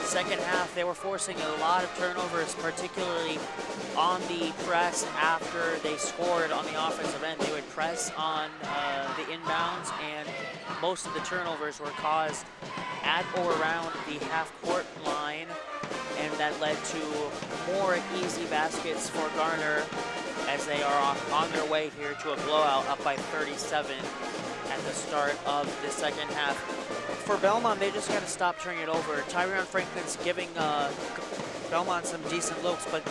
second half. They were forcing a lot of turnovers, particularly on the press after they scored on the offensive end. They would press on the inbounds, and most of the turnovers were caused at or around the half-court line, and that led to more easy baskets for Garner as they are on their way here to a blowout, up by 37 at the start of the second half. For Belmont, they just got to stop turning it over. Tyrion Franklin's giving Belmont some decent looks, but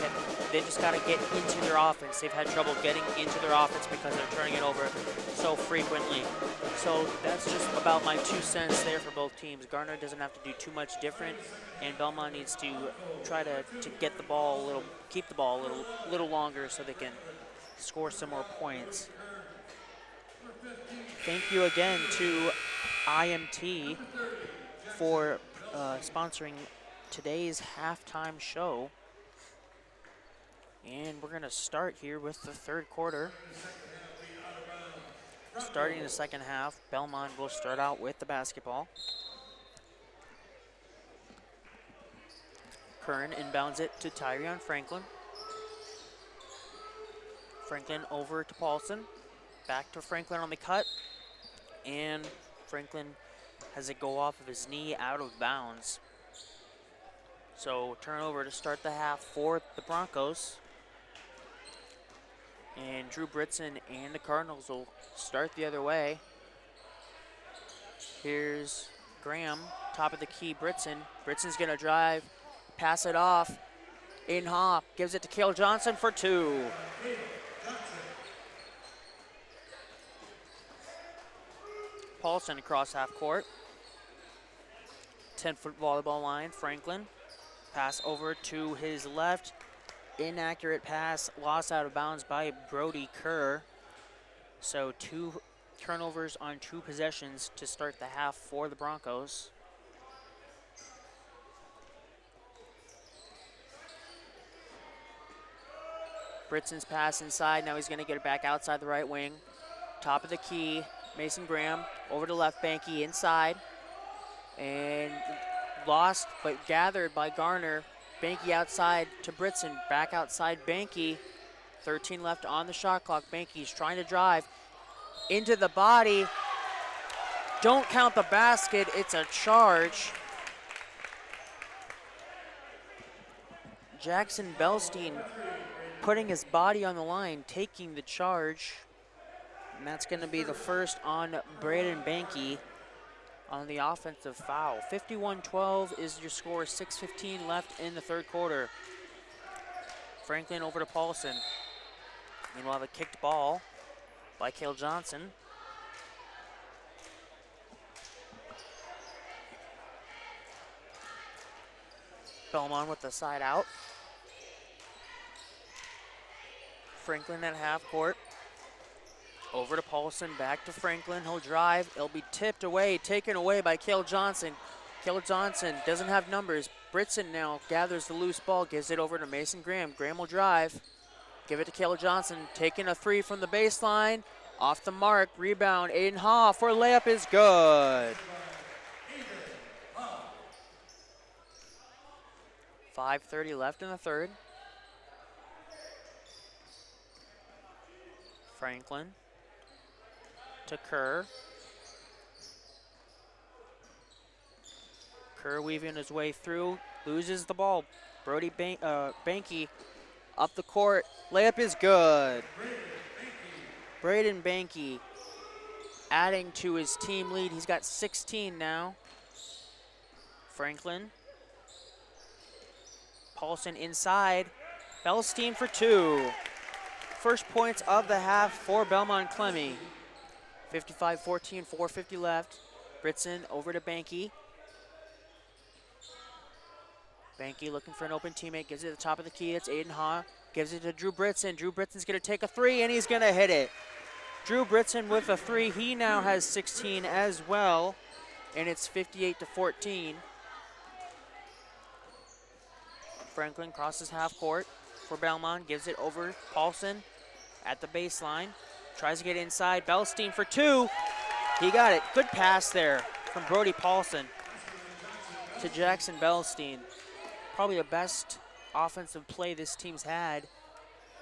they just got to get into their offense. They've had trouble getting into their offense because they're turning it over so frequently. So that's just about my 2 cents there for both teams. Garner doesn't have to do too much different, and Belmont needs to try to get the ball keep the ball a little longer so they can score some more points. Thank you again to IMT for sponsoring today's halftime show. And we're going to start here with the third quarter. Starting the second half, Belmont will start out with the basketball. Kern inbounds it to Tyrion Franklin. Franklin over to Paulson. Back to Franklin on the cut. And Franklin has it go off of his knee out of bounds. So turnover to start the half for the Broncos. And Drew Britson and the Cardinals will start the other way. Here's Graham, top of the key, Britson. Britson's gonna drive, pass it off. In hop, gives it to Cale Johnson for 2. Paulson across half court. 10-foot volleyball line. Franklin, pass over to his left. Inaccurate pass, lost out of bounds by Brody Kerr. So 2 turnovers on 2 possessions to start the half for the Broncos. Britson's pass inside, now he's gonna get it back outside the right wing. Top of the key, Mason Graham over to left, Banky inside. And lost but gathered by Garner. Banky outside to Britson, back outside Banky. 13 left on the shot clock. Banky's trying to drive into the body. Don't count the basket, it's a charge. Jackson Belstein putting his body on the line, taking the charge. And that's gonna be the first on Braden Banky on the offensive foul. 51-12 is your score, 6:15 left in the third quarter. Franklin over to Paulson. Meanwhile, the kicked ball by Cale Johnson. Belmont with the side out. Franklin at half court. Over to Paulson, back to Franklin. He'll drive. It'll be tipped away, taken away by Cale Johnson. Cale Johnson doesn't have numbers. Britson now gathers the loose ball, gives it over to Mason Graham. Graham will drive. Give it to Cale Johnson, taking a 3 from the baseline. Off the mark, rebound, Aiden Haw for layup is good. 5:30 left in the third. Franklin to Kerr. Kerr weaving his way through, loses the ball. Brody Banky up the court, layup is good. Braden Banky adding to his team lead. He's got 16 now. Franklin. Paulson inside. Belstein for 2. First points of the half for Belmond-Klemme. 55-14, 4:50 left. Britson over to Banky. Banky looking for an open teammate, gives it at the top of the key. It's Aiden Haw, gives it to Drew Britson. Drew Britson's gonna take a 3 and he's gonna hit it. Drew Britson with a 3, he now has 16 as well, and it's 58-14. Franklin crosses half court for Belmont, gives it over Paulson at the baseline. Tries to get inside, Belstein for 2. He got it, good pass there from Brody Paulson to Jackson Belstein. Probably the best offensive play this team's had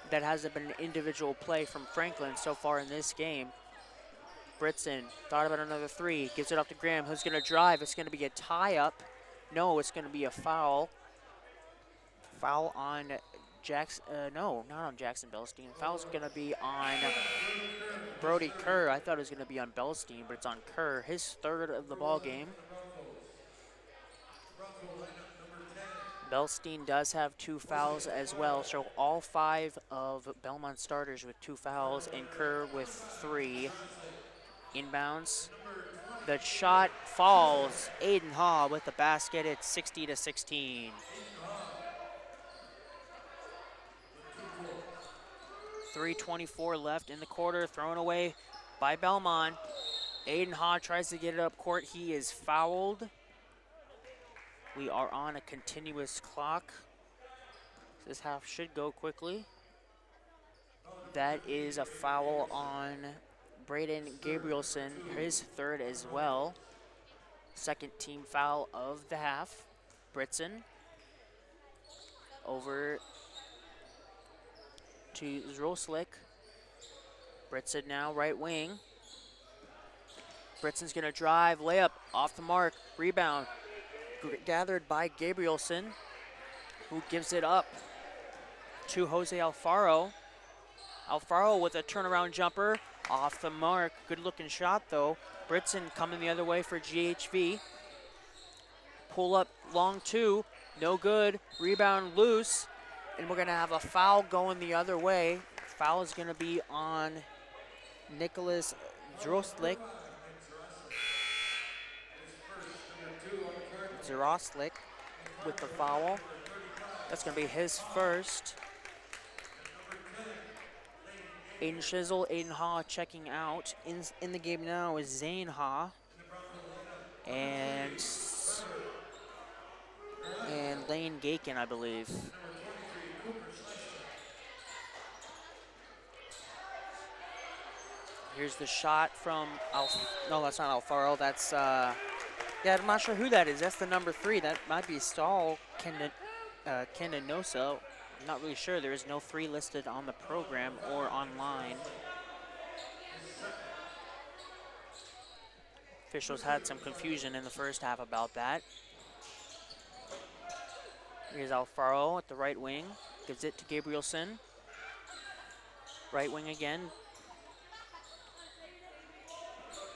that hasn't been an individual play from Franklin so far in this game. Britson thought about another 3, gives it up to Graham, who's gonna drive. It's gonna be a tie-up. No, it's gonna be a foul. Foul on Jackson, no, not on Jackson Belstein. Foul's gonna be on Brody Kerr. I thought it was gonna be on Belstein, but it's on Kerr, his 3rd of the ball game. Belstein does have 2 fouls as well, so all 5 of Belmont starters with 2 fouls, and Kerr with 3. Inbounds. The shot falls. Aiden Haw with the basket. It's 60-16. 3:24 left in the quarter, thrown away by Belmont. Aiden Haw tries to get it up court. He is fouled. We are on a continuous clock. This half should go quickly. That is a foul on Braden Gabrielson, his 3rd as well. 2nd team foul of the half. Britson over to Zroslik. Britson now right wing. Britson's gonna drive, layup off the mark, rebound. Gathered by Gabrielson, who gives it up to Jose Alfaro. Alfaro with a turnaround jumper off the mark. Good looking shot though. Britson coming the other way for GHV. Pull up long 2, no good. Rebound loose, and we're gonna have a foul going the other way. Foul is gonna be on Nicholas Droslik. Zaroslik with the foul. That's going to be his first. Aiden Shizzle, Aiden Ha checking out. In the game now is Zane Ha. And Lane Gaken, I believe. Here's the shot from no, that's not Alfaro. That's yeah, I'm not sure who that is. That's the number 3. That might be Stahl Kendenoso. I'm not really sure. There is no 3 listed on the program or online. Officials had some confusion in the first half about that. Here's Alfaro at the right wing. Gives it to Gabrielson. Right wing again.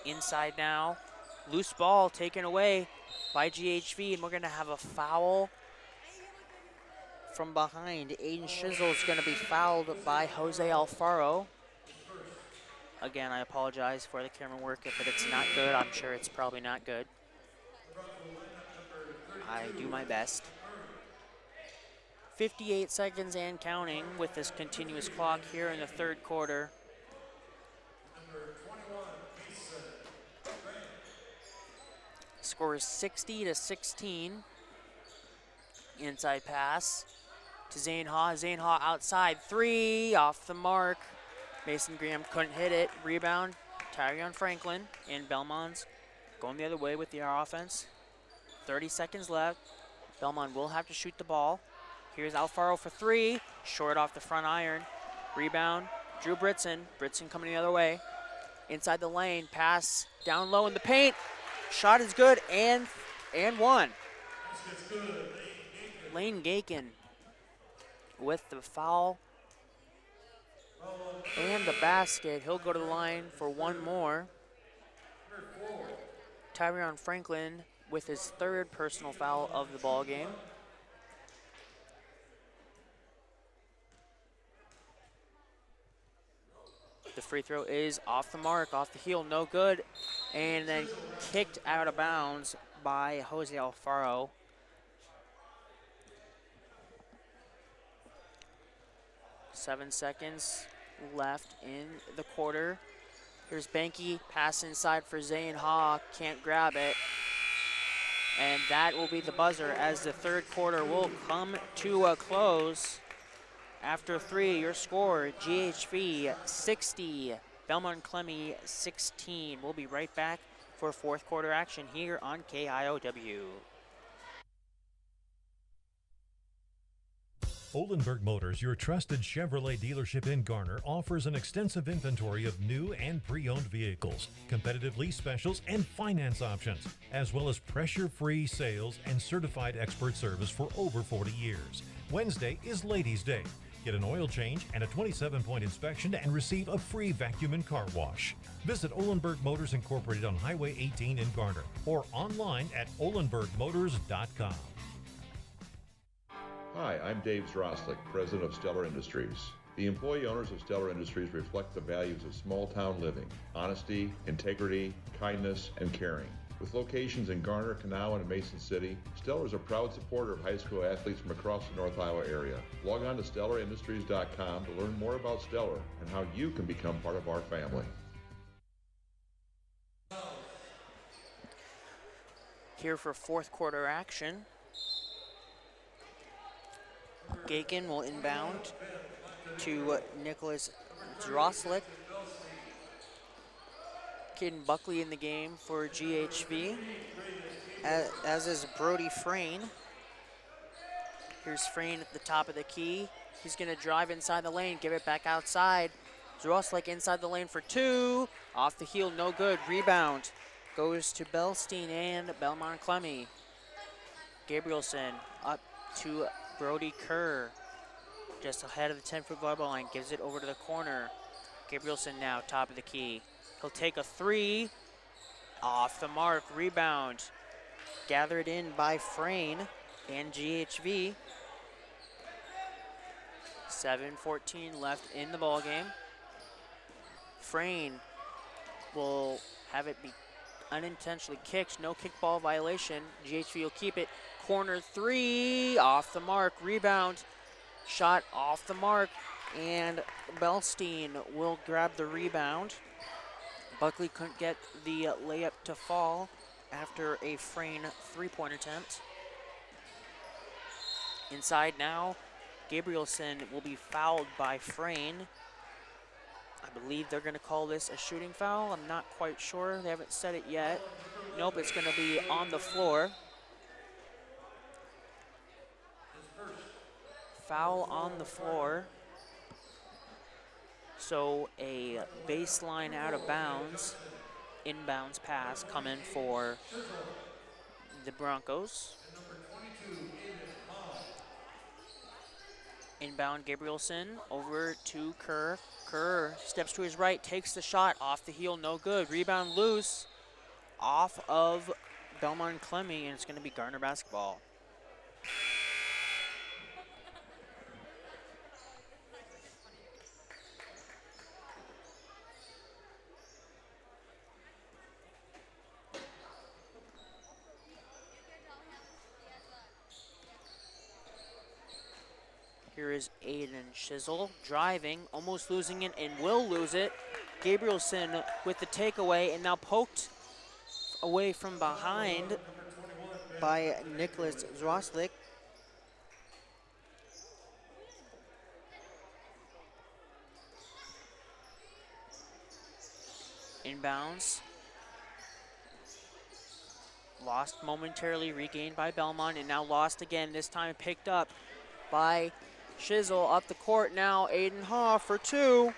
Inside now. Loose ball taken away by GHV, and we're going to have a foul from behind. Aiden Shizzle is going to be fouled by Jose Alfaro. Again, I apologize for the camera work. If it's not good, I'm sure it's probably not good. I do my best. 58 seconds and counting with this continuous clock here in the third quarter. Score is 60-16. Inside pass to Zane Ha. Zane Ha outside 3, off the mark. Mason Graham couldn't hit it. Rebound, Tyrion Franklin, and Belmont's going the other way with the offense. 30 seconds left. Belmont will have to shoot the ball. Here's Alfaro for 3, short off the front iron. Rebound, Drew Britson. Britson coming the other way. Inside the lane, pass down low in the paint. Shot is good and one. Lane Gaken with the foul and the basket. He'll go to the line for one more. Tyrion Franklin with his 3rd personal foul of the ball game. The free throw is off the mark, off the heel, no good. And then kicked out of bounds by Jose Alfaro. Seven seconds left in the quarter. Here's Banky, pass inside for Zane Ha, can't grab it. And that will be the buzzer as the third quarter will come to a close. After 3, your score, GHV 60, Belmond-Klemme 16. We'll be right back for fourth quarter action here on KIOW. Olenberg Motors, your trusted Chevrolet dealership in Garner, offers an extensive inventory of new and pre-owned vehicles, competitive lease specials, and finance options, as well as pressure-free sales and certified expert service for over 40 years. Wednesday is Ladies' Day. Get an oil change and a 27-point inspection and receive a free vacuum and car wash. Visit Olenberg Motors Incorporated on Highway 18 in Garner or online at olenbergmotors.com. Hi, I'm Dave Zroslik, president of Stellar Industries. The employee owners of Stellar Industries reflect the values of small-town living, honesty, integrity, kindness, and caring. With locations in Garner, Kanawha, and Mason City, Stellar is a proud supporter of high school athletes from across the North Iowa area. Log on to stellarindustries.com to learn more about Stellar and how you can become part of our family. Here for fourth quarter action. Gaken will inbound to Nicholas Droslik. Caden Buckley in the game for GHV, as is Brody Frayne. Here's Frayne at the top of the key. He's going to drive inside the lane, give it back outside. Droslik inside the lane for 2. Off the heel, no good. Rebound goes to Belstein and Belmond-Klemme. Gabrielson up to Brody Kerr, just ahead of the 10-foot volleyball line, gives it over to the corner. Gabrielson now top of the key. He'll take a 3, off the mark, rebound. Gathered in by Frayne and GHV. 7:14 left in the ball game. Frayne will have it be unintentionally kicked, no kickball violation. GHV will keep it. Corner three, off the mark, rebound, shot off the mark, and Belstein will grab the rebound. Buckley couldn't get the layup to fall after a Frayne three-point attempt. Inside now, Gabrielson will be fouled by Frayne. I believe they're going to call this a shooting foul. I'm not quite sure. They haven't said it yet. Nope, it's going to be on the floor. Foul on the floor. So a baseline out of bounds, inbounds pass coming for the Broncos. Inbound Gabrielson over to Kerr. Kerr steps to his right, takes the shot off the heel, no good. Rebound loose off of Belmond-Klemme, and it's going to be Garner basketball. Here is Aiden Shizzle driving, almost losing it, and will lose it. Gabrielson with the takeaway, and now poked away from behind by Nicholas Zroslik. Inbounds. Lost momentarily, regained by Belmont, and now lost again, this time picked up by Shizzle. Up the court now, Aiden Haw for two.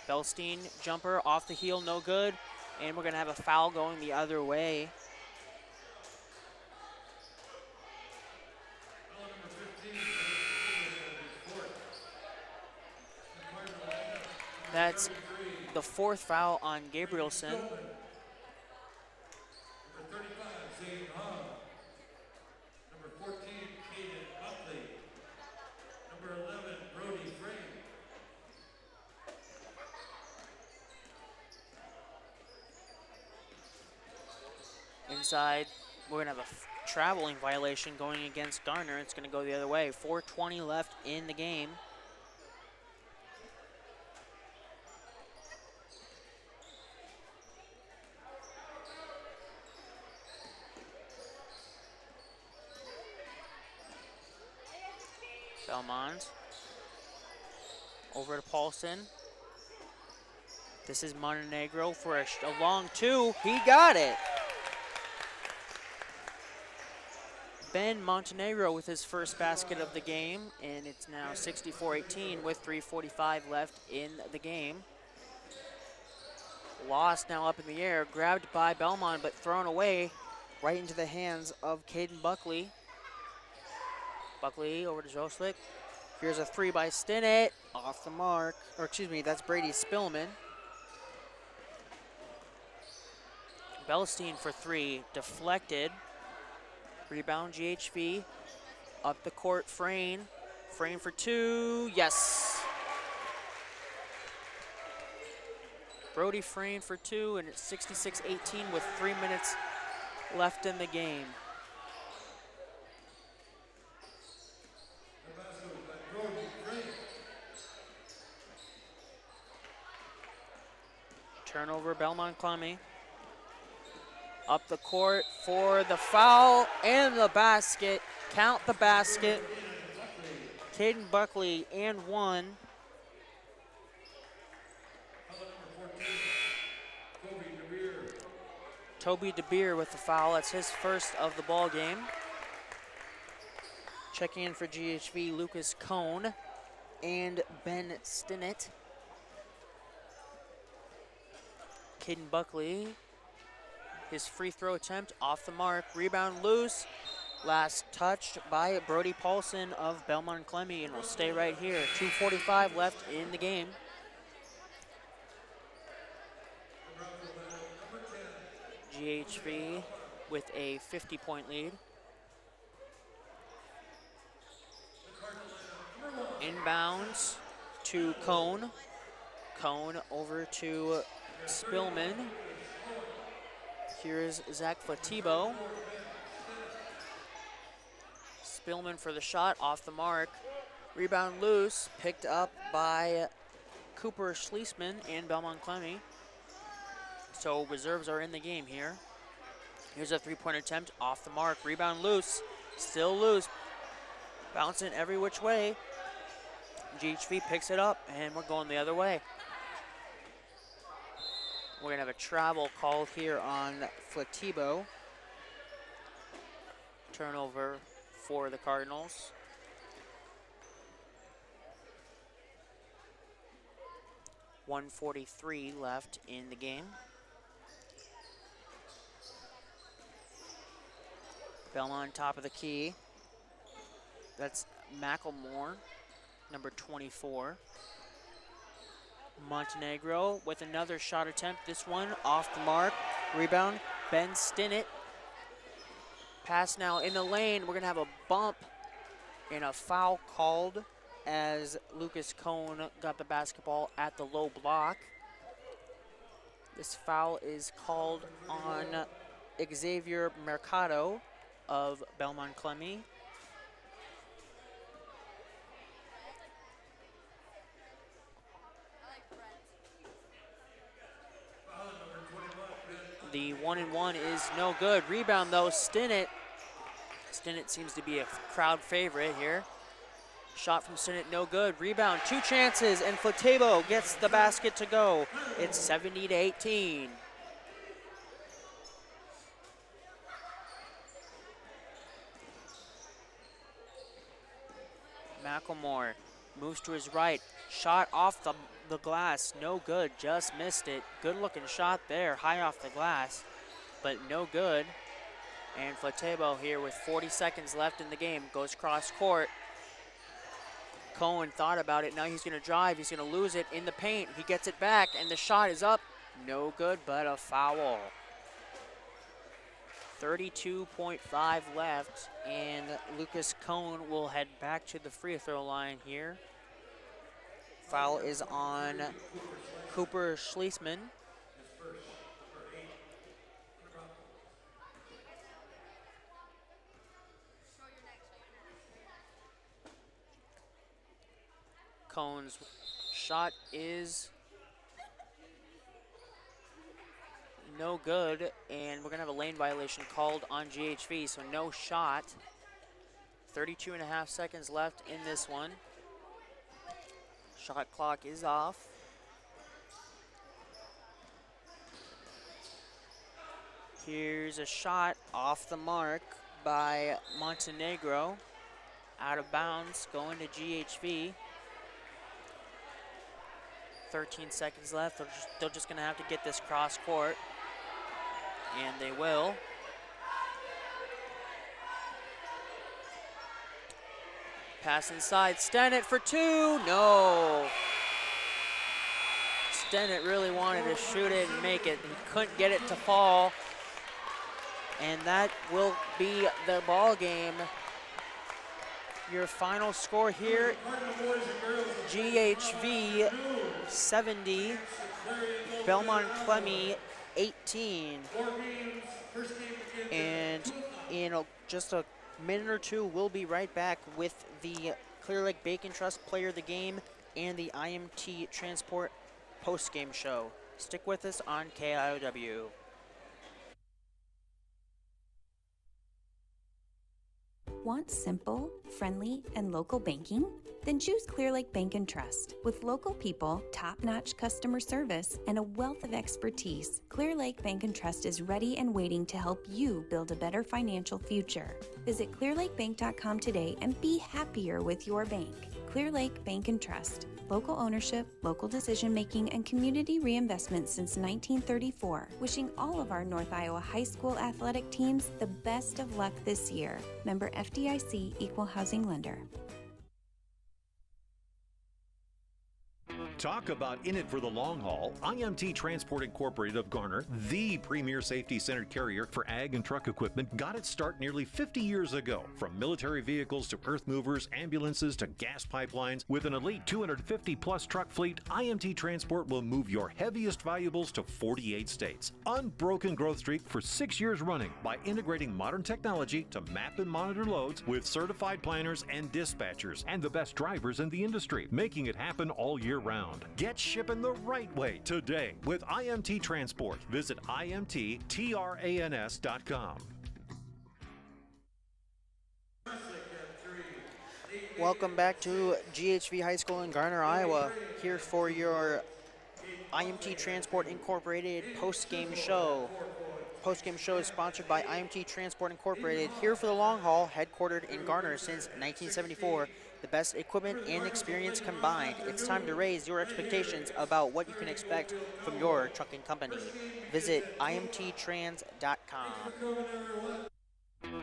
Belstein jumper off the heel, no good. And we're gonna have a foul going the other way. That's the fourth foul on Gabrielson. Number 35, Zane Hahn. Number 14, Caden Buckley. Number 11, Brody Frayne. Inside, we're gonna have a traveling violation going against Garner. It's gonna go the other way. 4:20 left in the game. Belmont over to Paulson. This is Montenegro for a long two. He got it. Ben Montenegro with his first basket of the game, and it's now 64-18 with 3:45 left in the game. Lost now up in the air, grabbed by Belmont, but thrown away right into the hands of Caden Buckley. Buckley over to Joslik. Here's a three by Stinnett, off the mark, or excuse me, that's Brady Spillman. Belstein for three, deflected. Rebound GHV, up the court Frayne. Frayne for two, yes. Brody Frayne for two, and it's 66-18 with 3 minutes left in the game. Turnover, Belmond-Klemme. Up the court for the foul and the basket. Count the basket. Caden Buckley and one. Toby DeBeer with the foul. That's his first of the ball game. Checking in for GHV, Lucas Cohn and Ben Stinnett. Caden Buckley, his free throw attempt off the mark, rebound loose. Last touched by Brody Paulson of Belmond-Klemme, and will stay right here. 2:45 left in the game. GHV with a 50-point lead. Inbounds to Cone. Cone over to Spillman. Here's Zach Flatibo. Spillman for the shot, off the mark. Rebound loose, picked up by Cooper Schliessman and Belmond-Klemme. So reserves are in the game here. Here's a three-point attempt, off the mark. Rebound loose, still loose. Bouncing every which way. GHV picks it up, and we're going the other way. We're gonna have a travel called here on Flatibo. Turnover for the Cardinals. .143 left in the game. Belmont top of the key. That's Macklemore, number 24. Montenegro with another shot attempt. This one off the mark. Rebound, Ben Stinnett. Pass now in the lane. We're gonna have a bump and a foul called as Lucas Cone got the basketball at the low block. This foul is called on Xavier Mercado of Belmond-Klemme. The 1-and-1 is no good. Rebound though, Stinnett. Stinnett seems to be a crowd favorite here. Shot from Stinnett, no good. Rebound, two chances, and Flatibo gets the basket to go. It's 70-18. Macklemore moves to his right. Shot off the glass, no good, just missed it. Good looking shot there, high off the glass, but no good. And Flatibo here with 40 seconds left in the game goes cross court. Cohen thought about it, now he's gonna drive, he's gonna lose it in the paint. He gets it back and the shot is up. No good, but a foul. 32.5 left, and Lucas Cone will head back to the free throw line here. Foul is on Cooper Schliessman. Cone's shot is no good, and we're gonna have a lane violation called on GHV, so no shot. 32.5 seconds left in this one. Shot clock is off. Here's a shot off the mark by Montenegro. Out of bounds, going to GHV. 13 seconds left. They're just gonna have to get this cross court. And they will. Pass inside, Stinnett for two, no. Stinnett really wanted to shoot it and make it. He couldn't get it to fall. And that will be the ball game. Your final score here, GHV 70, Belmond-Klemme 18. And in just a minute or two, we'll be right back with the Clear Lake Bacon Trust Player of the Game and the IMT Transport post-game show. Stick with us on KIOW. Want simple, friendly, and local banking? Then choose Clear Lake Bank and Trust. With local people, top-notch customer service, and a wealth of expertise, Clear Lake Bank and Trust is ready and waiting to help you build a better financial future. Visit clearlakebank.com today and be happier with your bank. Clear Lake Bank and Trust. Local ownership, local decision-making, and community reinvestment since 1934. Wishing all of our North Iowa high school athletic teams the best of luck this year. Member FDIC, Equal Housing Lender. Talk about in it for the long haul. IMT Transport Incorporated of Garner, the premier safety-centered carrier for ag and truck equipment, got its start nearly 50 years ago. From military vehicles to earth movers, ambulances to gas pipelines, with an elite 250-plus truck fleet, IMT Transport will move your heaviest valuables to 48 states. Unbroken growth streak for 6 years running by integrating modern technology to map and monitor loads with certified planners and dispatchers and the best drivers in the industry, making it happen all year round. Get shipping the right way today with IMT Transport. Visit IMTTRANS.com. Welcome back to GHV High School in Garner, Iowa. Here for your IMT Transport Incorporated post-game show. Post-game show is sponsored by IMT Transport Incorporated, here for the long haul, headquartered in Garner since 1974. The best equipment and experience combined. It's time to raise your expectations about what you can expect from your trucking company. Visit imttrans.com.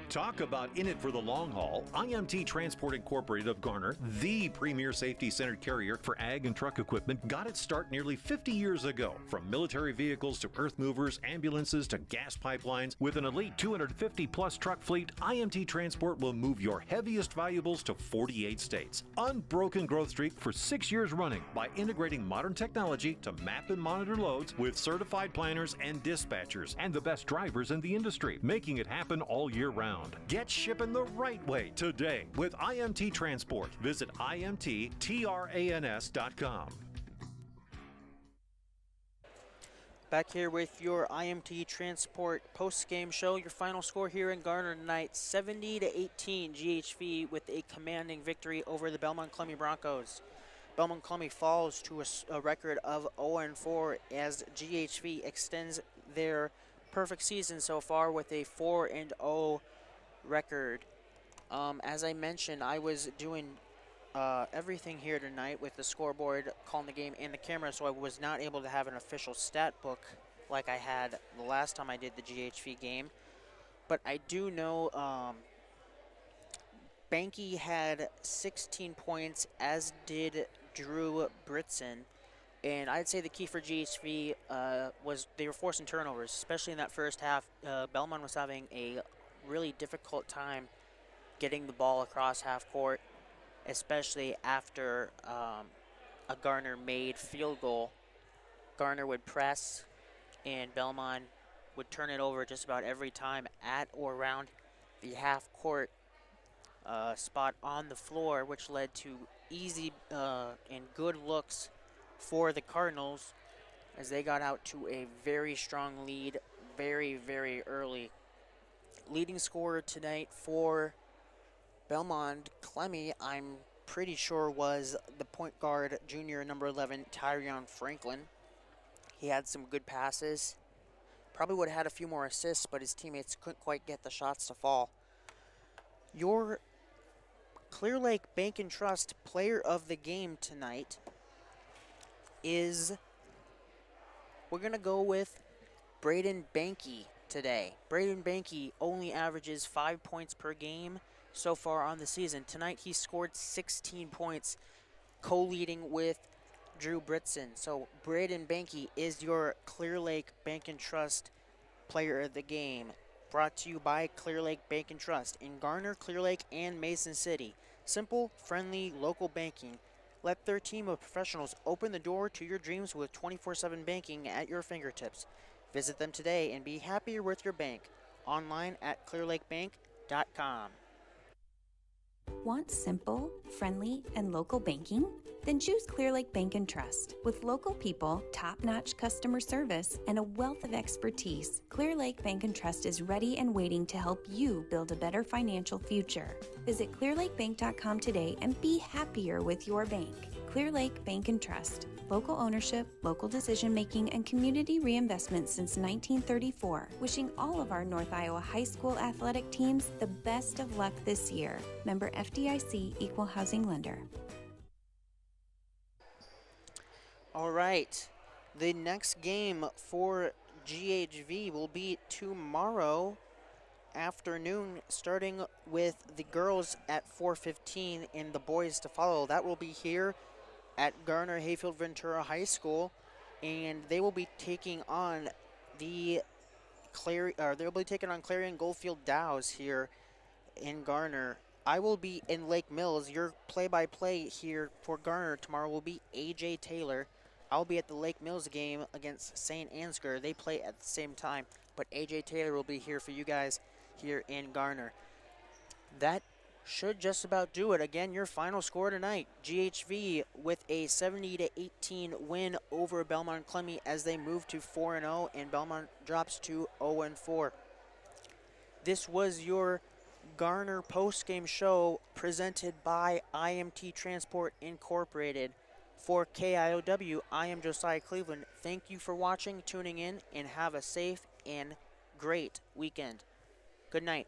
Talk about in it for the long haul. IMT Transport Incorporated of Garner, the premier safety-centered carrier for ag and truck equipment, got its start nearly 50 years ago. From military vehicles to earth movers, ambulances to gas pipelines, with an elite 250-plus truck fleet, IMT Transport will move your heaviest valuables to 48 states. Unbroken growth streak for 6 years running by integrating modern technology to map and monitor loads with certified planners and dispatchers and the best drivers in the industry, making it happen all year round. Get shipping the right way today with IMT Transport. Visit IMTTRANS.com. Back here with your IMT Transport post-game show. Your final score here in Garner tonight, 70-18 GHV with a commanding victory over the Belmond-Klemme Broncos. Belmond-Klemme falls to a record of 0-4 as GHV extends their perfect season so far with a 4-0 record. As I mentioned, I was doing everything here tonight with the scoreboard, calling the game, and the camera, so I was not able to have an official stat book like I had the last time I did the GHV game. But I do know Banky had 16 points, as did Drew Britson. And I'd say the key for GHV was they were forcing turnovers, especially in that first half. Belmont was having a really difficult time getting the ball across half court, especially after a Garner made field goal. Garner would press, and Belmont would turn it over just about every time at or around the half court spot on the floor, which led to easy and good looks for the Cardinals as they got out to a very strong lead very, very early. Leading scorer tonight for Belmond-Klemme, I'm pretty sure, was the point guard, junior number 11, Tyrion Franklin. He had some good passes. Probably would have had a few more assists, but his teammates couldn't quite get the shots to fall. Your Clear Lake Bank and Trust player of the game tonight is, we're going to go with Braden Banky today. Braden Banky only averages 5 points per game so far on the season. Tonight he scored 16 points, co-leading with Drew Britson. So Braden Banky is your Clear Lake Bank and Trust player of the game. Brought to you by Clear Lake Bank and Trust in Garner, Clear Lake, and Mason City. Simple, friendly, local banking. Let their team of professionals open the door to your dreams with 24/7 banking at your fingertips. Visit them today and be happier with your bank. Online at clearlakebank.com. Want simple, friendly, and local banking? Then choose Clear Lake Bank and Trust. With local people, top-notch customer service, and a wealth of expertise, Clear Lake Bank and Trust is ready and waiting to help you build a better financial future. Visit clearlakebank.com today and be happier with your bank. Clear Lake Bank and Trust. Local ownership, local decision-making, and community reinvestment since 1934. Wishing all of our North Iowa high school athletic teams the best of luck this year. Member FDIC, Equal Housing Lender. All right, the next game for GHV will be tomorrow afternoon, starting with the girls at 4:15 and the boys to follow. That will be here at Garner Hayfield Ventura High School, and they will be taking on they'll be taking on Clarion Goldfield Dows here in Garner. I will be in Lake Mills. Your play-by-play here for Garner tomorrow will be AJ Taylor. I'll be at the Lake Mills game against St. Ansgar. They play at the same time, but AJ Taylor will be here for you guys here in Garner. That should just about do it. Again, your final score tonight, GHV with a 70-18 win over Belmond-Klemme as they move to 4-0, and Belmont drops to 0-4. This was your Garner post-game show presented by IMT Transport Incorporated. For KIOW, I am Josiah Cleveland. Thank you for watching, tuning in, and have a safe and great weekend. Good night.